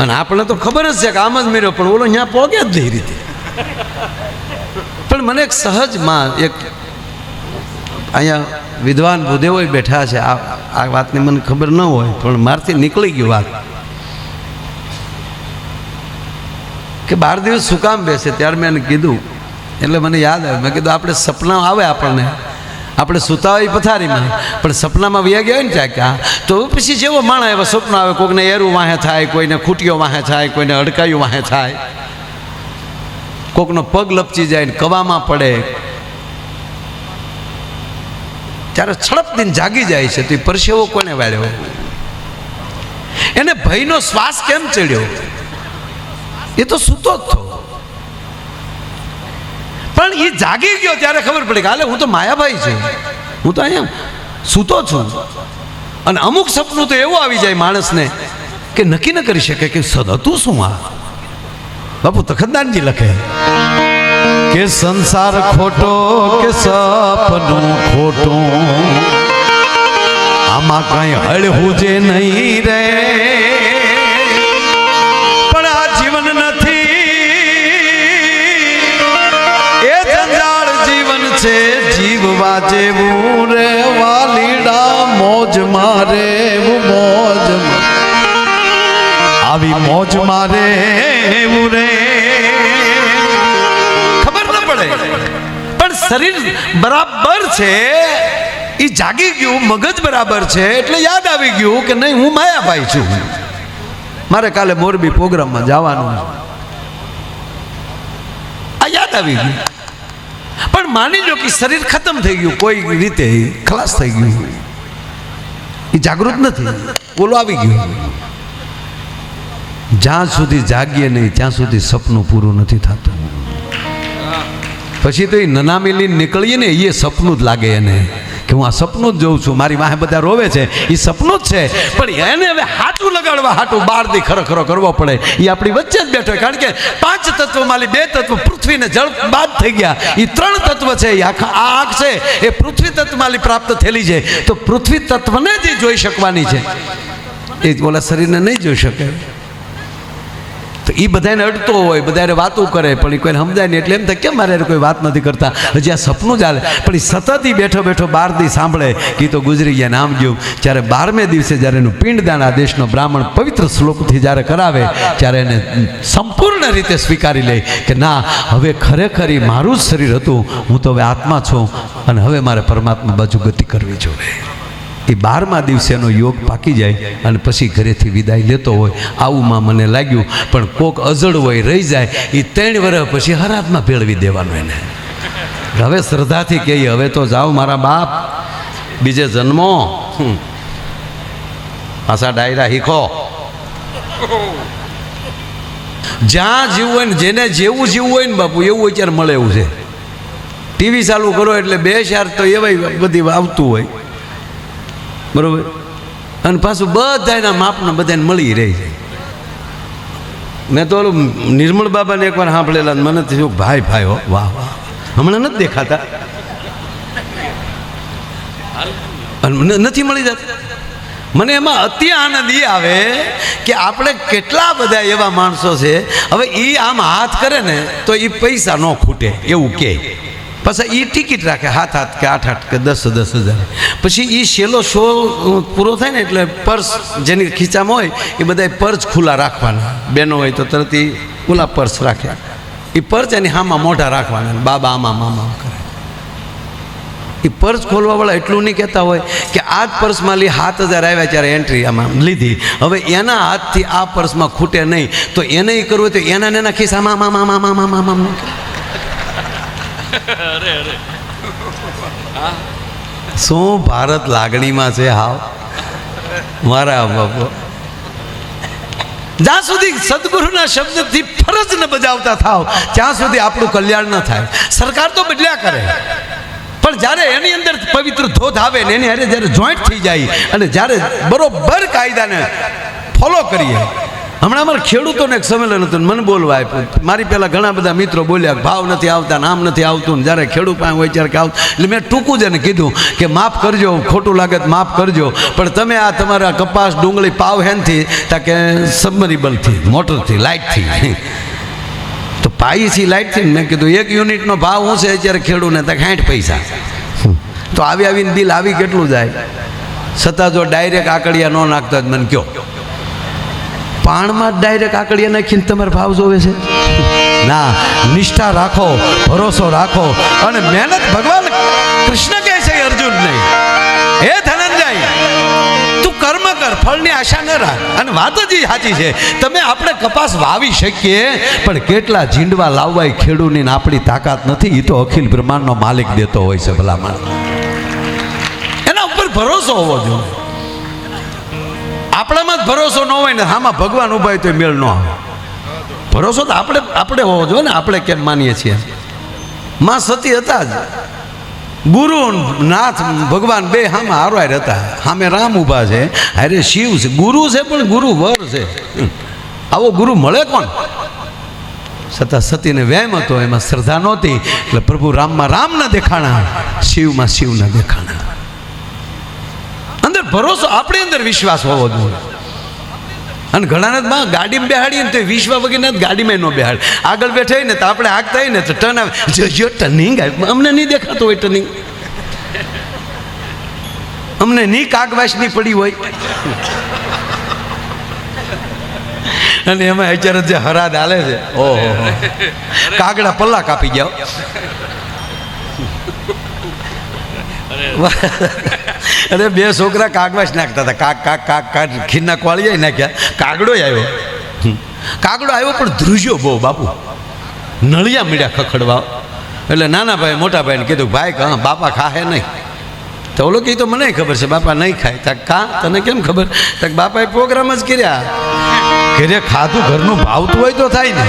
A: અને આપણે તો ખબર જ છે કે આમ જ મર્યો, પણ ઓલો ત્યાં પોગે જ નહીં રીતે. પણ મને એક સહજમાં એક અહીંયા વિદ્વાન ભૂદેવો બેઠા છે, આ વાતની મને ખબર ન હોય પણ મારથી નીકળી ગયું વાત કે 12 દિવસ શું કામ બેસે. ત્યારે મેં એને કીધું, એટલે મને યાદ આવ્યું, મેં કીધું આપણે સપના આવે આપણને, આપણે સૂતા હોય પથારીમાં, પણ સપનામાં વ્યા ગયા હોય ને ત્યાં ક્યાં, તો પછી જેવો માણા એવા સપના આવે. કોઈને એરું વાહે થાય, કોઈને ખૂટીઓ વાહે થાય, કોઈને અડકાયું વાહે થાય, કોકનો પગ લપચી જાય ને કવામાં પડે. ત્યારે છડપ દિન જાગી જાય છે, તો એ પરસેવો કોને વાળ્યો, એને ભયનો શ્વાસ કેમ ચડ્યો, એ તો સૂતો જ થયો. પણ એ જાગી ગયો ત્યારે ખબર પડી કે હાલે હું તો માયાભાઈ છું, હું તો અહીંયા સૂતો છું. અને અમુક સપનું તો એવું આવી જાય માણસને કે નક્કી ન કરી શકે કે હતું શું. આ બાપુ તખતદાનજી લખે કે સંસાર ખોટો કે સપનું ખોટું, આમાં કઈ હળવું જે નહીં રે, પણ આ જીવન નથી એ જંજાળ જીવન છે, જીવવા જેવું રે વાલીડા મોજ મારે મોજ, આવી મોજ મારે એવું રે. પણ શરીર બરાબર છે, એ જાગી ગયું, મગજ બરાબર છે, એટલે યાદ આવી ગયું કે નહીં હું માયાભાઈ છું, મારે કાલે મોરબી પ્રોગ્રામમાં જવાનું, આ યાદ આવી ગયું. પણ માની લો કે શરીર ખતમ થઈ ગયું, કોઈ રીતે ખલાસ થઈ ગયું, એ જાગૃત નથી, ઓલો આવી ગયું. જ્યાં સુધી જાગીએ નહીં ત્યાં સુધી સપનું પૂરું નથી થતું. પછી તો એ નનામી નીકળીએ ને એ સપનું જ લાગે એને કે હું આ સપનું જ જોઉં છું, મારી વાહે બધા રોવે છે, એ સપનું જ છે. પણ એને હવે હાટું લગાડવા હાટું 12 દી ખરો કરવો પડે. એ આપણી વચ્ચે જ બેઠો, કારણ કે 5 તત્વમાંથી 2 તત્વ પૃથ્વી ને જળ બાદ થઈ ગયા, એ 3 તત્વ છે. આ આંખ છે એ પૃથ્વી તત્વમાંથી પ્રાપ્ત થયેલી છે, તો પૃથ્વી તત્વને જ જોઈ શકવાની છે, એ ઓલા શરીરને નહીં જોઈ શકે. તો એ બધાને અડતો હોય, બધાને વાતો કરે, પણ એ કોઈને સમજાય નહીં. એટલે એમ થાય કેમ મારે કોઈ વાત નથી કરતા, હજી આ સપનું ચાલે. પણ એ સતત બેઠો બેઠો 12 દી સાંભળે કે તો ગુજરી ગયા નામ ગયું. જ્યારે 12મે દિવસે જ્યારે એનું પિંડદાન આ દેશનો બ્રાહ્મણ પવિત્ર શ્લોકથી જ્યારે કરાવે, ત્યારે એને સંપૂર્ણ રીતે સ્વીકારી લે કે ના, હવે ખરેખર એ મારું જ શરીર હતું, હું તો હવે આત્મા છું, અને હવે મારે પરમાત્મા બાજુ ગતિ કરવી જોઈએ. એ 12મા દિવસે એનો યોગ પાકી જાય અને પછી ઘરેથી વિદાય લેતો હોય, આવુંમાં મને લાગ્યું. પણ કોક અજળ હોય રહી જાય, એ 3 વર્ષ પછી હરાતમાં ભેળવી દેવાનું એને. હવે શ્રદ્ધાથી કહીએ હવે તો જાઓ મારા બાપ, બીજે જન્મો, પાછા ડાયરા શીખો. જ્યાં જીવવું હોય ને, જેને જેવું જીવવું હોય ને બાપુ, એવું અત્યારે મળે એવું છે. ટીવી ચાલુ કરો એટલે 2 4 તો એવાય બધી આવતું હોય, બરોબર, અને પાછું બધાના માપના બધાને મળી રહી છે. મેં તો ઓલું નિર્મળ બાબાને એકવાર સાંભળેલા, મને થયું ભાઈ હો વાહ વાહ, હમણાં નથી દેખાતા, નથી મળી જતા. મને એમાં અતિ આનંદ એ આવે કે આપણે કેટલા બધા એવા માણસો છે, હવે એ આમ હાથ કરે ને તો એ પૈસા ન ખૂટે એવું કે, પછી એ ટિકિટ રાખે 7-8 કે 8-8 કે 10-10 હજાર. પછી એ છેલ્લો શો પૂરો થાય ને એટલે પર્સ જેની ખીચામાં હોય એ બધા પર્સ ખુલ્લા રાખવાના, બહેનો હોય તો તરત એ ખુલ્લા પર્સ રાખે, એ પર્સ એની હામાં મોઢા રાખવાના, બાબા આમાં મામા કરે. એ પર્સ ખોલવાવાળા એટલું નહીં કહેતા હોય કે આ જ પર્સમાં 7,000 આવ્યા ત્યારે એન્ટ્રી આમાં લીધી, હવે એના હાથથી આ પર્સમાં ખૂટે નહીં તો એને એ કરવું હોય તો એના ખિસ્સામાં મામા. શું ભારત લાગણીમાં છે હાવ મારા બાપુ. જ્યાં સુધી સદગુરુના શબ્દથી ફરજ ન બજાવતા થાવ ત્યાં સુધી આપણું કલ્યાણ ન થાય. સરકાર તો બદલ્યા કરે, પણ જ્યારે એની અંદર પવિત્ર ધોધ આવે ને એની હારે જ્યારે જોઈન્ટ થઈ જાય અને જ્યારે બરોબર કાયદાને ફોલો કરીએ. હમણાં અમારા ખેડૂતોને એક સંમેલન હતું, મને બોલવા આપ્યું. મારી પહેલાં ઘણા બધા મિત્રો બોલ્યા ભાવ નથી આવતા, નામ નથી આવતું, ને જ્યારે ખેડૂત પાસે હોય ત્યારે કે આવતું. એટલે મેં ટૂંકું જ એને કીધું કે માફ કરજો, ખોટું લાગે તો માફ કરજો, પણ તમે આ તમારા કપાસ ડુંગળી પાવ હેનથી તાકે સબમરીબલથી મોટરથી લાઇટથી તો પાઈથી લાઇટથી. મેં કીધું 1 યુનિટનો ભાવ શું છે અત્યારે ખેડૂતને તો 60 પૈસા. તો આવીને બિલ આવી કેટલું જાય? છતાં જો ડાયરેક્ટ આકડિયા ન નાખતા જ મને કહો, પાણમાં જ ડાયરેક્ટ આકડિયા નાખીને તમારે ભાવ જોવે છે? ના, નિષ્ઠા રાખો, ભરોસો રાખો અને મહેનત. ભગવાન કૃષ્ણ કહે છે અર્જુન નહીં, હે ધનંજય તું કર્મ કર, ફળની આશા ન રાખ. અને વાત જ સાચી છે, તમે આપણે કપાસ વાવી શકીએ પણ કેટલા ઝીંડવા લાવવા એ ખેડૂતની આપણી તાકાત નથી. એ તો અખિલ બ્રહ્માંડનો માલિક દેતો હોય છે ભલામણ, એના ઉપર ભરોસો હોવો જોઈએ. આપણામાં જ ભરોસો ન હોય ને આમાં ભગવાન ઉભા હોય તો મેળ ન આવે. ભરોસો તો આપણે હોવો જોઈએ ને. આપણે કેમ માનીએ છીએ? માં સતી હતા જ, ગુરુ નાથ ભગવાન બે હામાં હારવાર હતા. સામે રામ ઊભા છે, અરે શિવ છે, ગુરુ છે પણ ગુરુ વર છે. આવો ગુરુ મળે કોણ? છતાં સતીને વહેમ હતો, એમાં શ્રદ્ધા નહોતી, એટલે પ્રભુ રામમાં રામ ન દેખાણા, શિવમાં શિવ ન દેખાણા. અંદર ભરોસો, આપણી અંદર વિશ્વાસ હોવો જોઈએ. અને ઘણાને ગાડીમાં બેહાડીએ ને તો વિશ્વા વગેરે ગાડીમાં ન બેહાડે. આગળ બેઠા હોય ને તો આપણે આગતા હોય ને તો ટર્ન આવે, જો ટર્નિંગ આવે, અમને નહીં દેખાતું હોય ટર્નિંગ, અમને નહીં કાગવાસની પડી હોય. અને એમાં અત્યારે જે હરાદ હાલે છે, ઓહો, કાગડા પલ્લા કાપી જાઓ. અરે 2 છોકરા કાગવાસ નાખતા હતા, કાક ખીરના કોળીએ નાખ્યા, કાગડો આવ્યો. કાગડો આવ્યો પણ ધ્રુજ્યો બહુ બાપુ, નળિયા મીડ્યા ખખડવા. એટલે નાના ભાઈ મોટા ભાઈને કીધું, ભાઈ હા બાપા ખાહે નહીં. તો ઓલો કહે તો મને ખબર છે બાપા નહીં ખાય. તા કા તને કેમ ખબર? તક બાપાએ પ્રોગ્રામ જ કર્યા. ઘરે ખાધું, ઘરનું ભાવતું હોય તો થાય ને,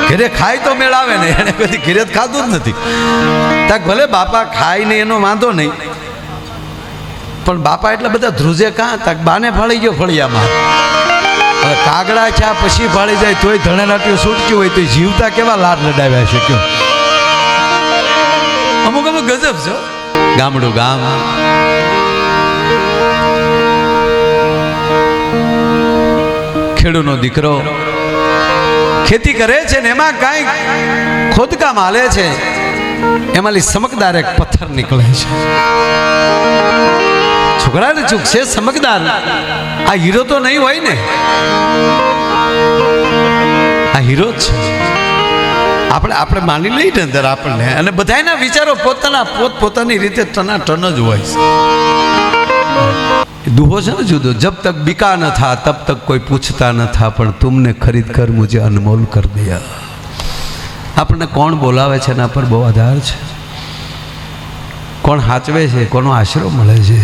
A: ઘરે ખાય તો મેળ આવે ને. એને કદી ઘરે જ ખાધું જ નથી. તક ભલે બાપા ખાય ને એનો વાંધો નહીં, પણ બાપા એટલા બધા ધ્રુજે કાં? તક બાને ફાળી ગયો ફળિયામાં. હવે કાગડા ચા પછી ફાળી જાય તોય ધણેલાટીઓ છૂટક્યું હોય તો જીવતા કેવા લાડ લડાવ્યા છે કયો? અમુક ગજબ છે. ગામડું ગામ, ખેડૂતનો દીકરો ખેતી કરે છે ને એમાં કાંઈ ખોદકામ હાલે છે, એમાંથી સમકદાર એક પથ્થર નીકળે છે. છોકરાને ચૂક છે સમકદાર, આ હીરો તો નહીં હોય ને, આ હીરો જ છે. આપણે માની લઈએ ને અંદર આપણને, અને બધાના વિચારો પોતપોતાની રીતે ટનાટન જ હોય છે. દુહો છે ને જુદો, જબ તક बिका न था तब तक कोई पूछता न था, પણ तुमने खरीद कर मुझे अनमोल कर दिया. આપણને કોણ બોલાવે છે એના પર બહુ આધાર છે. કોણ હાચવે છે, કોનો આશરો મળે છે.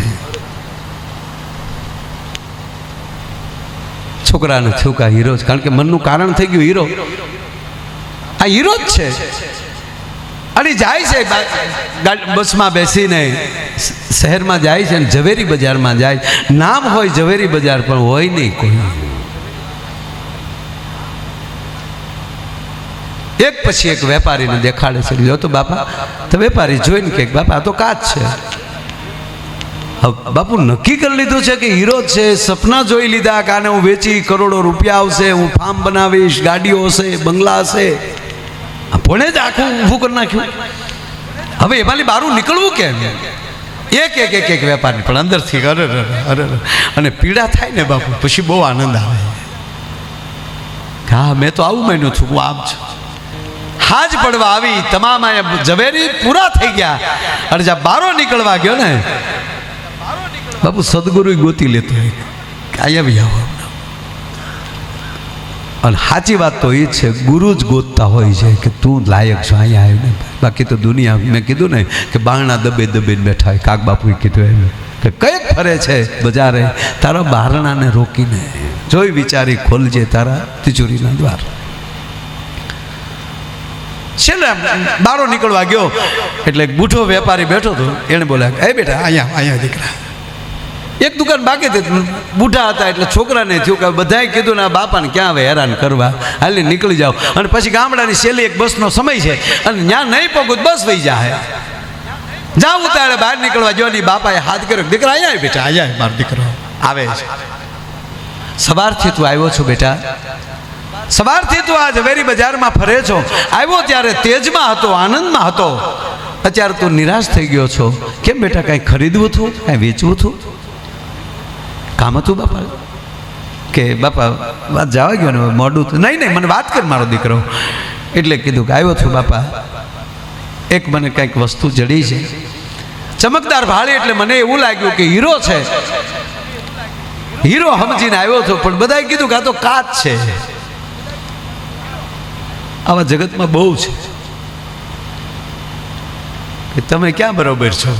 A: છોકરાને થયું કે હીરો જ, કારણ કે મનનું કારણ થઈ ગયું હીરો. આ હીરો જ છે. અને જાય છે બસમાં બેસીને, શહેરમાં જાય છે, ઝવેરી બજારમાં જાય. નામ હોય ઝવેરી બજાર પણ હોય નહીં કોઈ. એક પછી એક વેપારીને દેખાડે છે. જો તો બાપા, તો વેપારી જોઈને કે બાપા આ તો કાચ છે. બાપુ નક્કી કરી લીધું છે કે હીરો છે, સપના જોઈ લીધા કે આને હું વેચી કરોડો રૂપિયા આવશે, હું ફાર્મ બનાવીશ, ગાડીઓ હશે, બંગલા હશે. ભણે જ આખું ઊભું કરી નાખ્યું. હવે એમાંથી બહારું નીકળવું કેમ? એક એક એક એક વેપારી પણ અંદરથી અરે અરે અને પીડા થાય ને બાપુ, પછી બહુ આનંદ આવે. હા, મેં તો આવું માન્યું છું, હું આમ છું. હાજ પડવા આવી, તમામ ઝવેરી પૂરા થઈ ગયા અને જ્યાં બારો નીકળવા ગયો ને બાપુ, સદગુરુ ગોતી લેતો આવી આવો. અને સાચી વાત તો એ છે, ગુરુ જ ગોતતા હોય છે કે તું લાયક છો, અહીંયા આવ્યો ને. બાકી તો દુનિયા, મેં કીધું ને કે બારણા દબે દબેને બેઠા હોય. કાક બાપુએ કીધું એમ કે કંઈક ફરે છે બજારે, તારા બારણાને રોકીને જોઈ વિચારી ખોલજે તારા તિજોરીના દ્વાર. છેલ્લે બારો નીકળવા ગયો એટલે એક બૂઢો વેપારી બેઠો હતો. એણે બોલ્યા, એ બેટા અહીંયા દીકરા. એક દુકાન બાકી હતી, બૂઢા હતા એટલે છોકરાને થયું કે બધાએ કીધું ને આ બાપાને ક્યાં હવે હેરાન કરવા, હાલી નીકળી જાઓ. અને પછી ગામડાની છેલ્લી એક બસનો સમય છે અને ત્યાં નહીં પગું બસ વહી જાય. જાવ ઉતારે બહાર નીકળવા જો ની બાપાએ હાથ કર્યો, દીકરા અહીંયા બેટા, અહીંયા મારો દીકરો આવે છે. સવારથી તું આવ્યો છો બેટા, સવારથી તું આ ઝવેરી બજારમાં ફરે છો. આવ્યો ત્યારે તેજમાં હતો, આનંદમાં હતો, અત્યારે તું નિરાશ થઈ ગયો છો. કેમ બેટા, કાંઈ ખરીદવું હતું, કાંઈ વેચવું હતું, કામ હતું બાપા? કે બાપા વાત જવા ગયો ને મોડું. નહીં મને વાત કર મારો દીકરો. એટલે કીધું કે આવ્યો છું બાપા, એક મને કંઈક વસ્તુ જડી છે, ચમકદાર ભાળી. એટલે મને એવું લાગ્યું કે હીરો છે, હીરો સમજીને આવ્યો છો. પણ બધાએ કીધું કે આ તો કાચ છે. આવા જગતમાં બહુ છે કે તમે ક્યાં બરોબર છો?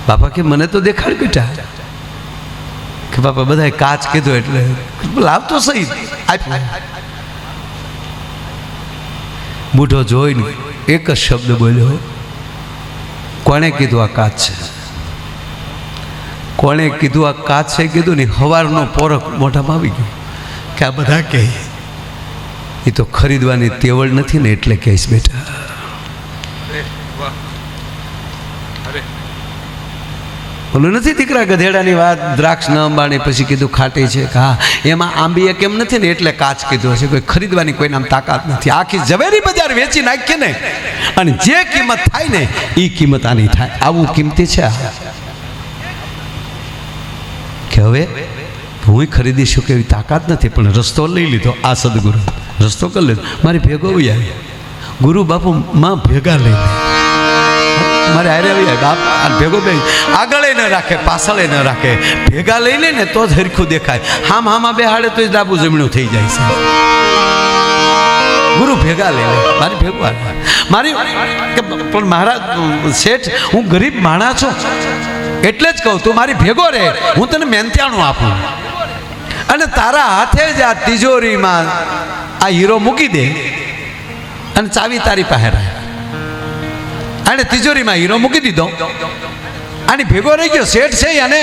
A: બાપા કે મને તો દેખાડ બેટા. કે બાપા બધાએ કાચ કીધું એટલે લાવ તો સહી આપ્યું. બૂઢો જોઈને એક જ શબ્દ બોલ્યો, કોણે કીધું આ કાચ છે? કોણે કીધું આ કાચ છે? કીધું ને હવારનો પોરખ મોઢામાં આવી ગયો કે આ બધા કહે એ તો ખરીદવાની તેવડ નથી ને એટલે કહીશ બેટા. બોલું નથી દીકરા ગધેડાની વાત, દ્રાક્ષ ન અંબાણી પછી કીધું ખાટી છે. હા, એમાં આંબીએ કેમ નથી ને એટલે કાચ કીધું હશે. કોઈ ખરીદવાની કોઈ નામ તાકાત નથી. આખી ઝવેરી બજાર વેચી નાખીએ ને અને જે કિંમત થાય ને એ કિંમત આની થાય. આવું કિંમતી છે કે હવે હું ખરીદી શકું એવી તાકાત નથી. પણ રસ્તો લઈ લીધો, આ સદગુરુ રસ્તો કરી લીધો. મારી ભેગો આવી ગુરુ બાપુ માં ભેગા લઈ લે. મારે હારે આવી બાપ ભેગો બે આગળ ન રાખે, પાછળ ન રાખે, ભેગા લઈ લે ને તો જ હરખું દેખાય. હામાં બેહાડે તો જ ડાબુ જમણું થઈ જાય છે. ગુરુ ભેગા લઈ લે. મારી ભેગું મારી પણ મારા શેઠ, હું ગરીબ માણસ છું એટલે જ કહું તું મારી ભેગો રહે, હું તને મહેનતાણું આપું અને તારા હાથે જ આ તિજોરીમાં આ હીરો મૂકી દે અને ચાવી તારી પાસે રહે. આને તિજોરીમાં હીરો મૂકી દીધો, આની ભેગો રહી ગયો. શેઠ છે અને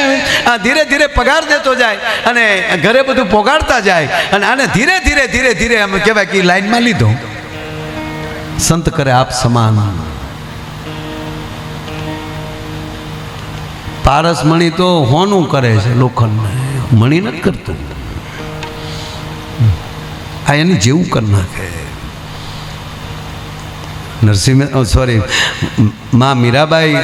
A: ધીરે ધીરે પગાર દેતો જાય અને ઘરે બધું પોગાડતા જાય અને આને ધીરે ધીરે ધીરે ધીરે એમ કહેવાય કે લાઈનમાં લીધો. સંત કરે આપ સમાન. પારસ મણી તો હોનું કરે છે, લોખંડ મણી નથી કરતું. આ એની જેવું કરી નાખે. નરસિંહ સોરી માં મીરાબાઈ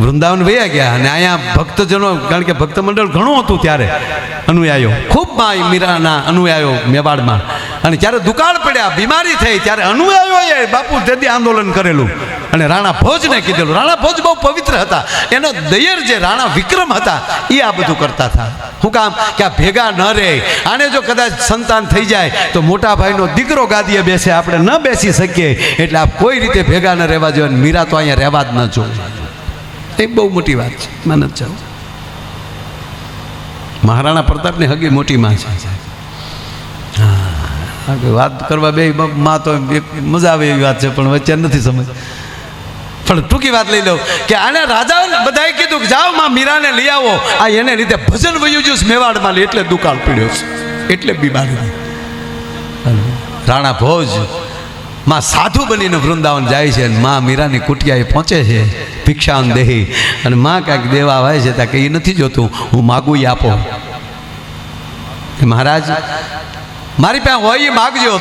A: વૃંદાવન વયા ગયા અને અહીંયા ભક્તજનો, કારણ કે ભક્ત મંડળ ઘણું હતું ત્યારે અનુયાયો, ખૂબ માં મીરાના અનુયાયો મેવાડમાં. અને જ્યારે દુકાળ પડ્યા, બીમારી થઈ, ત્યારે અનુયાયોએ બાપુ તેથી આંદોલન કરેલું અને રાણા ભોજને કીધેલું. રાણા ભોજ બહુ પવિત્ર હતા, એનો દયર જે રાણા વિક્રમ હતા એ આ બધું કરતા હતા. શું કામ કે આ ભેગા ન રહે. આને જો કદાચ સંતાન થઈ જાય તો મોટા ભાઈનો દીકરો ગાદીએ બેસે, આપણે ન બેસી શકીએ, એટલે આ કોઈ રીતે ભેગા ન રહેવા જોઈએ. મીરા તો અહીંયા રહેવા જ ન જોઈએ. એ બહુ મોટી વાત છે. માનત જાઓ, મહારાણા પ્રતાપની હગી મોટી માં છે. હા, વાત કરવા બે માં તો મજા આવે એવી વાત છે, પણ વચ્ચે નથી સમજ. પણ ટૂંકી વાત લઈ લઉં કે આને રાજા બધાએ કીધું કે જાઓ માં મીરાને લઈ આવો. આ એને લીધે ભજન વયું ગયું મેવાડમાં, એટલે દુકાળ પડ્યો છે. એટલે બીમારી. રાણા ભોજ માં સાધુ બનીને વૃંદાવન જાય છે અને માં મીરાની કુટિયાએ પહોંચે છે ભિક્ષાન દેહી અને માં કાંઈક દેવા આવે છે ત્યાં કે એ નથી જોતું, હું માગું એ આપો. મહારાજ મારી પાસે હોય એ માગજો,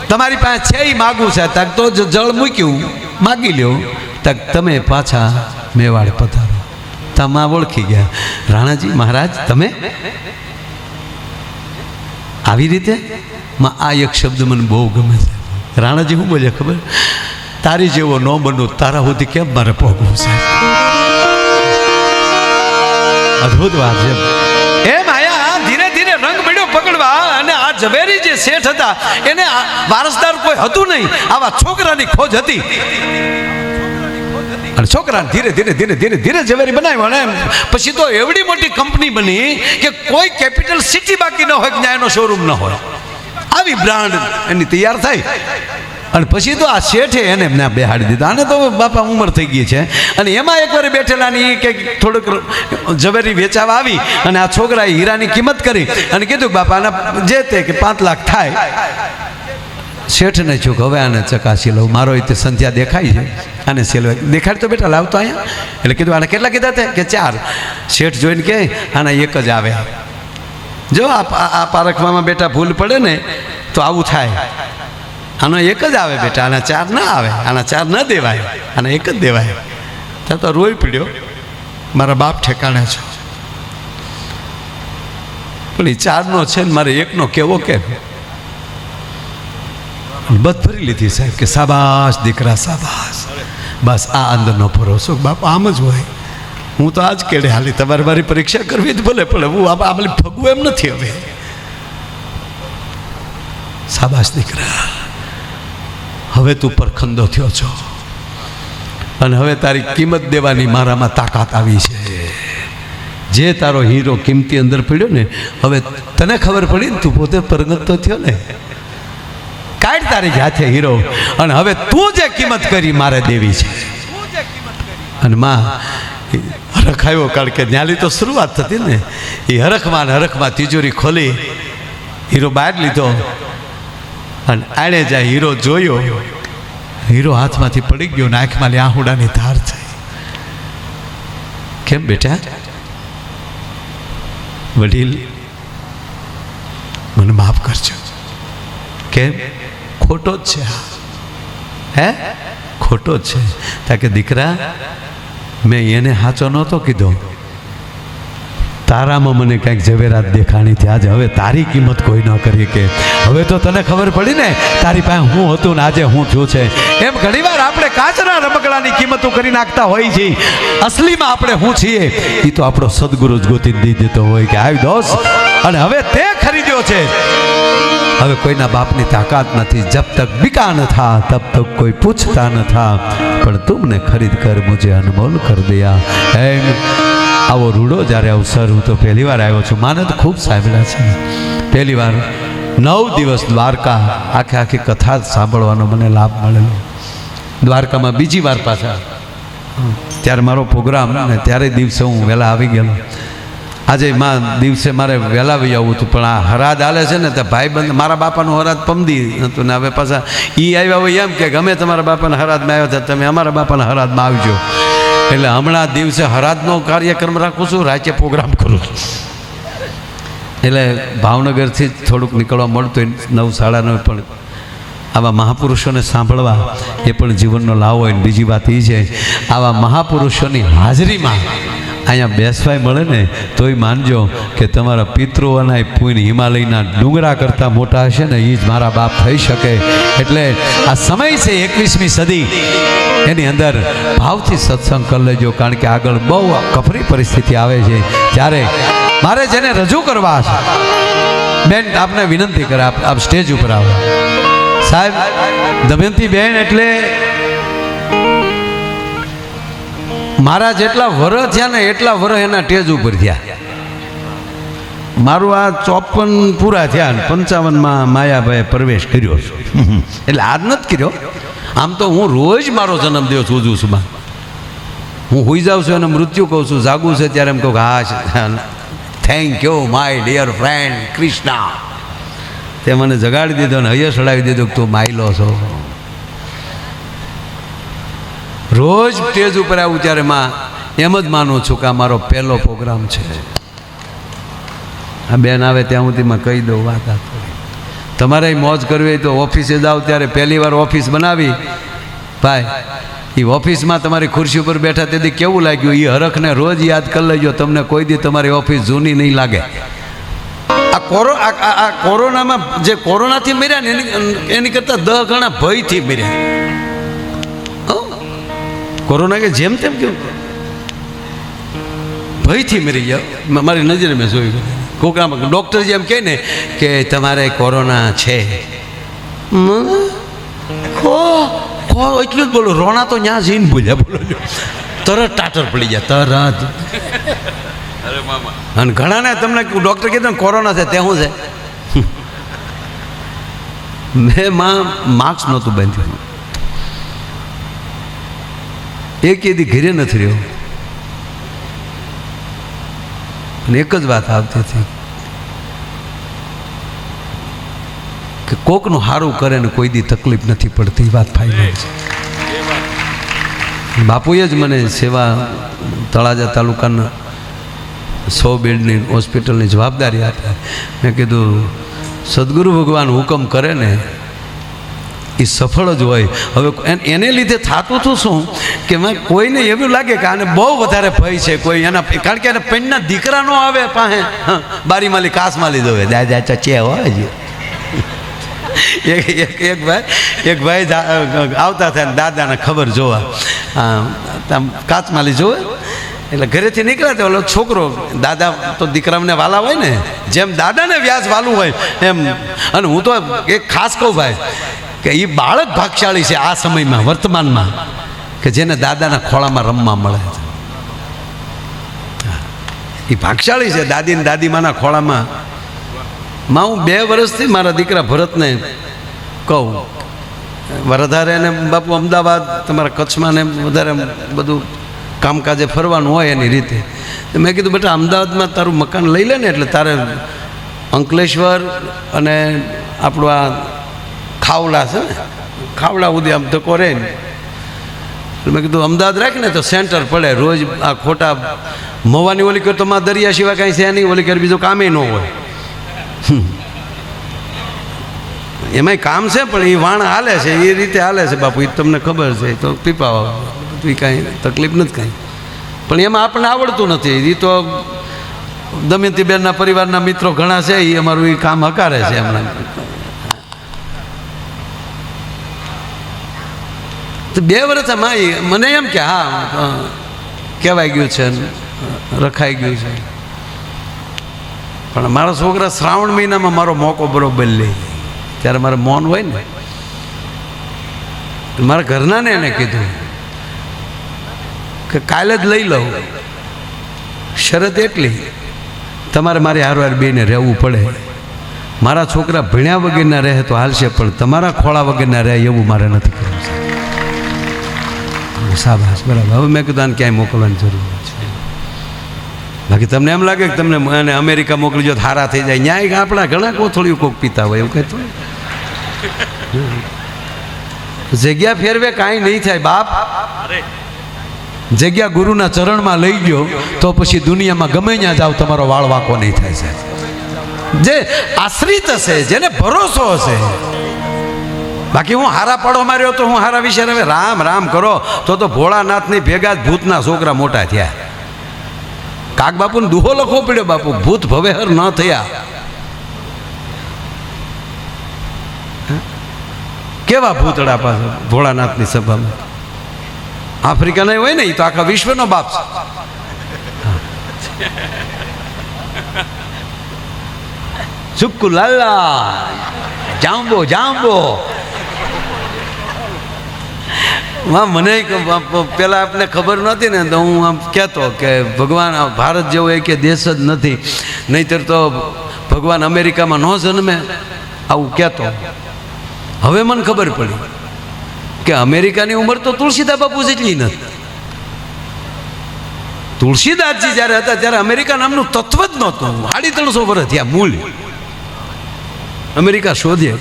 A: તમારી પાસે છે એ માગવું છે તક તો જળ મૂક્યું માગી લ્યો, તક તમે પાછા મેવાડ પધારો. તમા ઓળખી ગયા રાણાજી મહારાજ તમે આવી રીતે. આ એક શબ્દ મને બહુ ગમે છે. રાણાજી શું બોલ્યા ખબર? તારી જેવો ન બનવું, તારા સુધી કેમ મારે પહોંચવું છે. અદ્ભુત વાત છે. એમ આયા ધીરે ધીરે રંગ મળ્યો પકડવા અને આ ઝવેરી જે શેઠ હતા એને વારસદાર કોઈ હતું નહીં, આવા છોકરાની ખોજ હતી. અને છોકરાને ધીરે ધીરે ધીરે ધીરે ધીરે ઝવેરી બનાવ્યો અને પછી તો એવડી મોટી કંપની બની કે કોઈ કેપિટલ સિટી બાકી ન હોય ત્યાં એનો શોરૂમ ન હોય, આવી બ્રાન્ડ એની તૈયાર થઈ. અને પછી તો આ શેઠે એને એમને બેહાડી દીધા. આને તો બાપા ઉંમર થઈ ગઈ છે અને એમાં એકવાર બેઠેલાની કે થોડુંક ઝવેરી વેચાવા આવી અને આ છોકરાએ હીરાની કિંમત કરી અને કીધું બાપા આના જે તે કે 5 લાખ થાય. શેઠને છું કે હવે આને ચકાસી લઉં, મારો એ સંધ્યા દેખાય છે આને સેલવા દેખાડી તો બેટા લાવતો અહીંયા. એટલે કીધું આને કેટલા કીધા તે કે 4. શેઠ જોઈને કે આના 1 જ આવે. જો આ પારખવામાં બેટા ભૂલ પડે ને તો આવું થાય. આનો 1 જ આવે બેટા, આના 4 ના આવે, આના 4 ન દેવાય, આના 1 જ દેવાય. ત્યાં તો રોઈ પડ્યો, મારા બાપ ઠેકાણે છો, પણ 4નો છે ને મારે 1નો કેવો કેમ? બધ ફરી લીધી સાહેબ કે શાબાશ દીકરા શાબાશ. બસ આ અંદરનો ભરોસો બાપ આમ જ હોય. હું તો આજ કેડે હાલી, તમારે મારી પરીક્ષા કરવી જ ભલે પડે, હું આમલી ફગવું એમ નથી. હવે શાબાશ દીકરા, હવે તું પરખંદો થયો છો અને હવે તારી કિંમત દેવાની મારામાં તાકાત આવી છે. જે તારો હીરો કિંમતી અંદર પડ્યો ને, હવે તને ખબર પડી ને, તું પોતે પરગતો થયો ને, કાઢ તારી હાથે હીરો અને હવે તું જે કિંમત કરી મારે દેવી છે. અને માં હરખાયો, કારણ કે ન્યાલી તો શરૂઆત થતી ને, એ હરખમાં તિજોરી ખોલી હીરો બહાર લીધો અને આણે જાય હીરો જોયો, હીરો હાથમાંથી પડી ગયો ને આંખમાં આહુડાની ધાર થઈ. કેમ બેટા? વડીલ મને માફ કરજો. કેમ? ખોટો જ છે. હે ખોટો જ છે. તાકે દીકરા મેં એને સાચો નહોતો કીધો, તારામાં મને કંઈક ઝવેરાત દેખાણી હતી. આજે હવે તારી કિંમત કોઈ ન કરી કે. હવે તો તને ખબર પડી ને તારી પાસે હું હતું ને આજે હું થયું છે. એમ ઘણીવાર આપણે કાચના રમકડાની કિંમતો કરી નાખતા હોય છે, અસલીમાં આપણે હું છીએ એ તો આપણો સદગુરુ જ ગોતી દઈ દેતો હોય કે આવી દોસ્ત. અને હવે તે ખરીદ્યો છે, હવે કોઈના બાપની તાકાત નથી. જબ તક બિકા ન થા તબ તક કોઈ પૂછતા ન થા, પણ તુમને ખરીદ કર મુજે અનમોલ કર દિયા. એમ આવો રૂડો જ્યારે અવસર હું તો પહેલી વાર આવ્યો છું. માને તો ખૂબ સાંભળ્યા છે, પહેલી વાર 9 દિવસ દ્વારકા આખી કથા સાંભળવાનો મને લાભ મળેલો. દ્વારકામાં બીજી વાર પાછા ત્યારે મારો પ્રોગ્રામ ને ત્યારે દિવસે હું વહેલા આવી ગયેલો. આજે દિવસે મારે વહેલા આવી આવવું હતું, પણ આ હરાદ હાલે છે ને, તો ભાઈબંધ મારા બાપાનું હરાદ પમદી હતું ને હવે પાછા એ આવ્યા હોય એમ કે ગમે તમારા બાપાના હરાદમાં આવ્યા હતા, તમે અમારા બાપાના હરાદમાં આવજો. એટલે હમણાં દિવસે હરાદનો કાર્યક્રમ રાખું છું, રાતે પ્રોગ્રામ કરું છું. એટલે ભાવનગરથી થોડુંક નીકળવા મળતું 9-9:30, પણ આવા મહાપુરુષોને સાંભળવા એ પણ જીવનનો લાવો હોય. બીજી વાત એ છે, આવા મહાપુરુષોની હાજરીમાં અહીંયા બેસવાય મળે ને તોય માનજો કે તમારા પિતૃઓના પુણ્ય હિમાલયના ડુંગરા કરતાં મોટા હશે ને, એ જ મારા બાપ થઈ શકે. એટલે આ સમય છે 21મી સદી, એની અંદર ભાવથી સત્સંગ કરી લેજો, કારણ કે આગળ બહુ કફરી પરિસ્થિતિ આવે છે. ત્યારે મારે જેને રજૂ કરવા છે, બેન આપને વિનંતી કરે આપ સ્ટેજ ઉપર આવો. સાહેબ દમયંતી બેન એટલે મારા જેટલા વરસ થયા ને એટલા વરસ એના સ્ટેજ ઉપર થયા. મારું આ 54 પૂરા થયા ને 55માં માયાભાઈએ પ્રવેશ કર્યો છે. એટલે આજ નથી કર્યો, આમ તો હું રોજ મારો જન્મદિવસ ઉજવું છું. હું હોઈ જાઉં છું અને મૃત્યુ કહું છું, જાગું છે ત્યારે એમ કહું કે હા thank you my dear friend Krishna. તે મને જગાડી દીધો ને હૈયે ચડાવી દીધું કે તું માયલો છો. રોજ સ્ટેજ ઉપર આવું ત્યારે માં એમ જ માનું છું કે આ મારો પહેલો પ્રોગ્રામ છે. આ બેન આવે ત્યાં સુધીમાં કહી દઉં વાત. તમારે મોજ કરવી હોય તો ઓફિસે જાઓ ત્યારે પહેલી વાર ઓફિસ બનાવી ભાઈ, એ ઓફિસમાં તમારી ખુરશી ઉપર બેઠા તેથી કેવું લાગ્યું એ હરખને રોજ યાદ કરી લેજો. તમને કોઈ દી તમારી ઓફિસ જૂની નહીં લાગે. આ કોરોનામાં જે કોરોનાથી મર્યા ને એની કરતાં 10 ગણા ભયથી મર્યા. કોરોના કે જેમ તેમ કેવું ભયથી મરી ગયા. મારી નજરે મેં જોયું. કોકરામાં ડૉક્ટર જેમ કહે ને કે તમારે કોરોના છે, એટલું જ બોલો. રોણા તો ત્યાં જઈને બોલ્યા બોલો, તરત ટાટર પડી ગયા તરત. અરે મામા. અને ઘણાને તમને ડૉક્ટર કીધું ને કોરોના છે તે શું છે? મેં માસ્ક નહોતું બાંધ્યું. એક એદી ઘરે નથી રહ્યો. અને એક જ વાત આવતી હતી કે કોકનું સારું કરે ને કોઈ દી તકલીફ નથી પડતી. એ વાત ફાઇનલ છે. બાપુએ જ મને સેવા તળાજા તાલુકાના 100 બેડની હોસ્પિટલની જવાબદારી આપી. મેં કીધું સદગુરુ ભગવાન હુકમ કરે ને એ સફળ જ હોય. હવે એને લીધે થતું હતું શું કે કોઈને એવું લાગે કે આને બહુ વધારે ભય છે કોઈ એના, કારણ કે એને પેનના દીકરા ન આવે પાસે બારીમાલી કાસમાલી જોવે દાદા ચચે હોય જ. એક ભાઈ આવતા થાય દાદાને ખબર જોવા કાચમાલી જોવે એટલે ઘરેથી નીકળ્યા તો ઓલો છોકરો, દાદા તો દીકરાને વાલા હોય ને જેમ દાદાને વ્યાસ વાલું હોય એમ. અને હું તો એક ખાસ કહું ભાઈ કે એ બાળક ભાગશાળી છે આ સમયમાં વર્તમાનમાં કે જેને દાદાના ખોળામાં રમવા મળે. એ ભાગશાળી છે દાદી ને દાદીમાના ખોળામાં. હું 2 વર્ષથી મારા દીકરા ભરતને કહું વધારે ને બાપુ અમદાવાદ તમારા કચ્છમાં ને વધારે બધું કામકાજે ફરવાનું હોય એની રીતે. મેં કીધું બેટા અમદાવાદમાં તારું મકાન લઈ લે ને એટલે તારે અંકલેશ્વર અને આપણું આ ખાવડા છે ને ખાવડા સુધી આમ ધક્કો રહે ને. મેં કીધું અમદાવાદ રાખીને તો સેન્ટર પડે. રોજ આ ખોટા મવાની ઓલી કર તો માં દરિયા સિવાય કાંઈ છે નહીં, ઓલી કર બીજું કામે ન હોય. એમાંય કામ છે પણ એ વાણ હાલે છે એ રીતે હાલે છે બાપુ, એ તમને ખબર છે. તો પીપા એ કાંઈ તકલીફ નથી કાંઈ, પણ એમાં આપણને આવડતું નથી. એ તો દમયંતીબેનના પરિવારના મિત્રો ઘણા છે એ અમારું એ કામ હકારે છે હમણાં. તો 2 વર્ષમાં મને એમ કે હા કહેવાય ગયું છે રખાઈ ગયું છે. પણ મારા છોકરા શ્રાવણ મહિનામાં મારો મોકો બરોબર લે ત્યારે મારે મૌન હોય ને. મારા ઘરનાને એને કીધું કે કાલે જ લઈ લઉં, શરત એટલી તમારે મારી હારવાર બેને રહેવું પડે. મારા છોકરા ભણ્યા વગરના રહે તો હાલશે પણ તમારા ખોળા વગરના રહે એવું મારે નથી કરવું. શાબાશ બરાબર. હવે મેં કીધું આને ક્યાંય મોકલવાની જરૂર છે. બાકી તમને એમ લાગે કે તમને અને અમેરિકા મોકલી જો હારા થઈ જાય, ન્યાય આપણા ઘણા કોથળીઓ કોક પીતા હોય એવું કહેતું. જગ્યા ફેરવે કાંઈ નહીં થાય બાપ. જગ્યા ગુરુના ચરણમાં લઈ ગયો તો પછી દુનિયામાં ગમે ત્યાં જાવ તમારો વાળ વાંકો નહીં થાય સાહેબ. જે આશ્રિત હશે, જેને ભરોસો હશે. બાકી હું હારા પાડો માર્યો તો હું હારા વિશે હવે રામ રામ કરો તો ભોળાનાથની ભેગા જ ભૂતના છોકરા મોટા થયા. કાક બાપુને દુહો લખવો પડ્યો બાપુ, ભૂત ભવેહર ન થયા. કેવા ભૂતડા પાછા ભોળાનાથની સભામાં. આફ્રિકા નહીં હોય ને એ તો આખા વિશ્વનો બાપ છે. સુક્કુ લાલા જાંબો જાંબો. મને પેલા આપને ખબર નહોતી ને તો હું આમ કહેતો કે ભગવાન ભારત જેવો એક દેશ જ નથી, નહીંતર તો ભગવાન અમેરિકામાં ન જન્મે આવું કહેતો. હવે મને ખબર પડી કે અમેરિકાની ઉંમર તો તુલસીદાસ બાપુ જેટલી નથી. તુલસીદાસજી જ્યારે હતા ત્યારે અમેરિકા નામનું તત્વ જ નહોતું. 350 વર્ષ થયા મૂળ અમેરિકા શોધે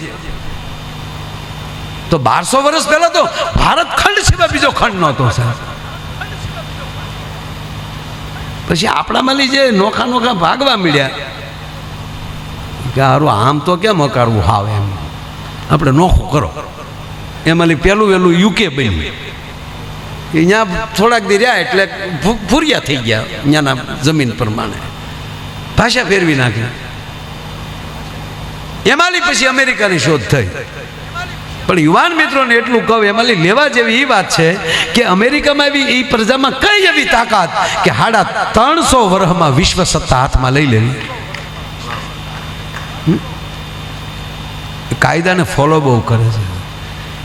A: તો 1200 વર્ષ પહેલા તો ભારત ખંડ સિવાય બીજો ખંડ નહોતો સાહેબ. પછી આપણામાં જે નોખા નોખા ભાગવા મળ્યા કે હારું આમ તો કેમ અકારવું હાવ એમ આપણે નોખું કરો. એમાં પેલું વહેલું યુકે બન્યું. અહીંયા થોડાક દી રહ્યા એટલે ભૂરિયા થઈ ગયા અહીંયાના જમીન પ્રમાણે, ભાષા ફેરવી નાખી. એમાંની પછી અમેરિકાની શોધ થઈ. પણ યુવાન મિત્રોને એટલું કહું, એમાંની લેવા જેવી એ વાત છે કે અમેરિકામાં એવી એ પ્રજામાં કઈ એવી તાકાત કે 350 વર્ષમાં વિશ્વ સત્તા હાથમાં લઈ લેવી. કાયદાને ફોલો બહુ કરે છે.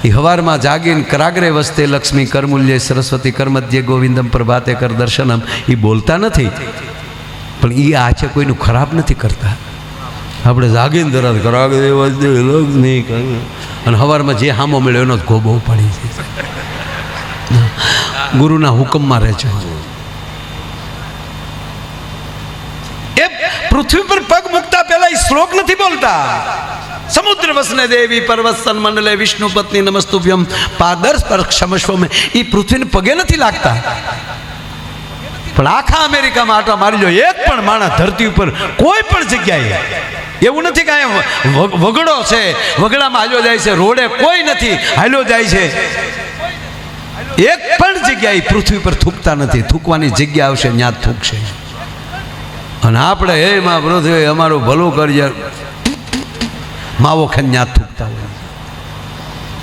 A: એ હવારમાં જાગીને કરાગ્રે વસ્તે લક્ષ્મી કરમૂલ્ય સરસ્વતી કરમધ્ય ગોવિંદમ પ્રભાતે કર દર્શનમ એ બોલતા નથી, પણ એ આ છે કોઈનું ખરાબ નથી કરતા. આપણે જાગીને તરત કરાગ્રે વસ્તે લક્ષ્મી અને હવારમાં જે હામો મળ્યો એનો જ ગોબો પડી છે. ગુરુના હુકમમાં રહેજો. એ પૃથ્વી પર પગ મૂકતા પહેલા એ શ્લોક નથી બોલતા. સમુદ્ર વસને દેવી પર્વત સન્મંડલે વિષ્ણુ પત્ની નમસ્તુભ્યમ પાદર્શ પર ક્ષમસ્વ મેં એ પૃથ્વીને પગે નથી લાગતા. પણ આખા અમેરિકામાં આટા મારી લો, એક પણ માણસ ધરતી ઉપર કોઈ પણ જગ્યાએ એવું નથી કે વગડો છે, વગડામાં હાલ્યો જાય છે, રોડે કોઈ નથી હાલ્યો જાય છે. એક પણ જગ્યાએ પૃથ્વી પર થૂકતા નથી. થૂકવાની જગ્યા આવશે ત્યાં જ થૂકશે. અને આપણે હે માં પૃથ્વી અમારું ભલું કરજે માવો ખાઈને થૂકતા હોય.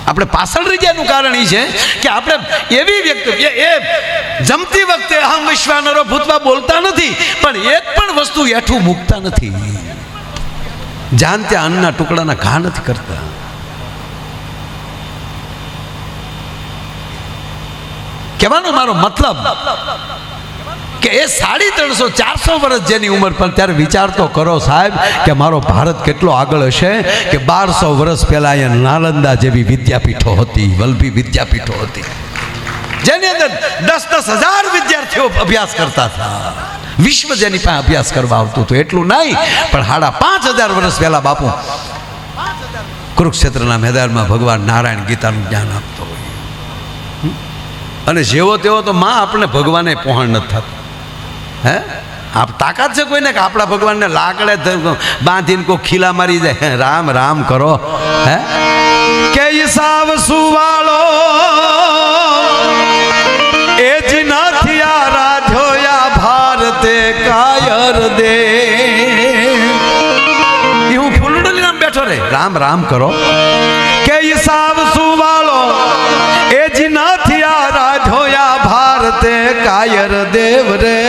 A: આપણે પાછળ રહી જવાનું કારણ એ છે કે આપણે એવી વ્યક્તિ એ જમતી વખતે અહમ વિશ્વાનરો ભૂતવા બોલતા નથી, પણ એક પણ વસ્તુ હેઠું મૂકતા નથી. જાન ત્યાં અન્નના ટુકડાના ઘા નથી કરતા. કહેવાનો મારો મતલબ કે એ 350-400 વર્ષ જેની ઉંમર, પણ ત્યારે વિચાર તો કરો સાહેબ કે મારો ભારત કેટલો આગળ હશે કે 1200 વર્ષ પહેલા અહીંયા નાલંદા જેવી વિદ્યાપીઠો હતી, વલ્લભી વિદ્યાપીઠો હતી, જેની અંદર 10-10 હજાર વિદ્યાર્થીઓ અભ્યાસ કરતા હતા. વિશ્વ જેની પાસે અભ્યાસ કરવા આવતું હતું. એટલું નહીં પણ 5,500 વર્ષ પહેલા બાપુ કુરુક્ષેત્રના મેદાનમાં ભગવાન નારાયણ ગીતાનું જ્ઞાન આપતો હોય. અને જેવો તેવો તો માં આપણે ભગવાને પહોંચ નથી થતું. હે આપ તાકાત છે કોઈને કે આપણા ભગવાનને લાકડે બાંધીને કોઈ ખીલા મારી જાય? રામ રામ કરો. હે કે સાવ સુવાળો એ જ નથી આ રાધોયા ભારતે કાયર દે. એ હું ફૂલડો લઈને બેઠો રે રામ રામ કરો. કે સાવ સુવાળો એ જ નથી આ રાધોયા ભારતે કાયર દેવ રે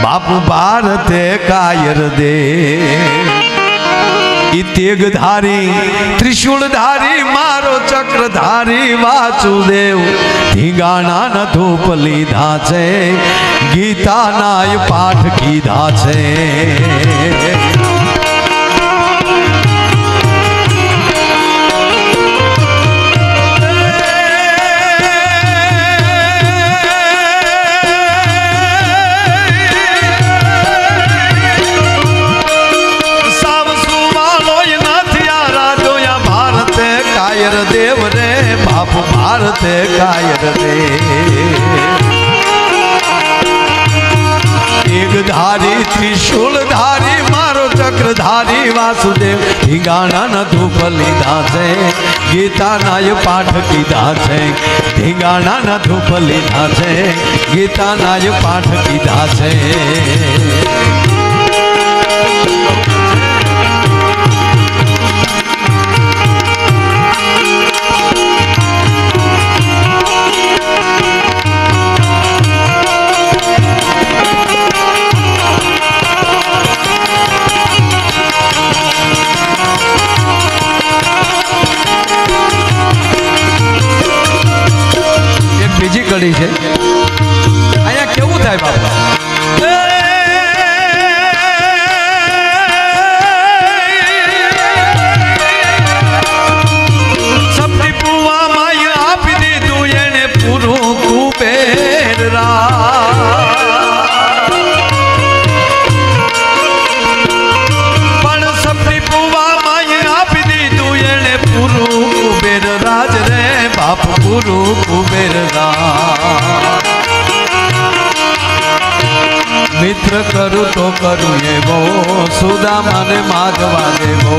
A: બાપુ ભારતે કાયર દે. ઈ તેગધારી ત્રિશુળધારી મારો ચક્રધારી વાસુદેવ ધીંગાણા ન ધૂપ લીધા છે, ગીતાના પાઠ કીધા છે. દેવ રે બાપ ભારતે કાયર દે. એકધારી ત્રિશુળધારી મારો ચક્રધારી વાસુદેવ ધીંગાણા ન ધૂપ લીધા છે, ગીતાના પાઠ કીધા છે. ધીંગાણા ન ધૂપ લીધા છે, ગીતાના પાઠ કીધા છે. બીજી કડી છે અહીંયા કેવું થાય બાપા? સપની પુવામાં આપી દીધું એને પૂરું કુબેર રા. બાપ ગુરુ કુબેરદાસ મિત્ર કરું તો કરું એવો સુદામાને માધવા દેવો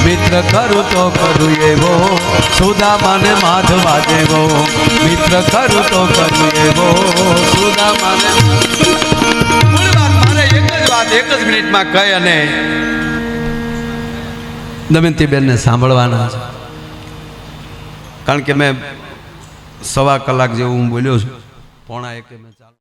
A: મિત્ર કરું તો કરું એવો સુદામાને માધવા દેવો મિત્ર કરું તો કરું એવો સુદામાને મારે એક જ મિનિટમાં કહી અને દમયંતીબેનને સાંભળવાના છે કારણ કે મેં 1.25 કલાક જેવું હું બોલ્યો છું 1:45 મેં ચાલુ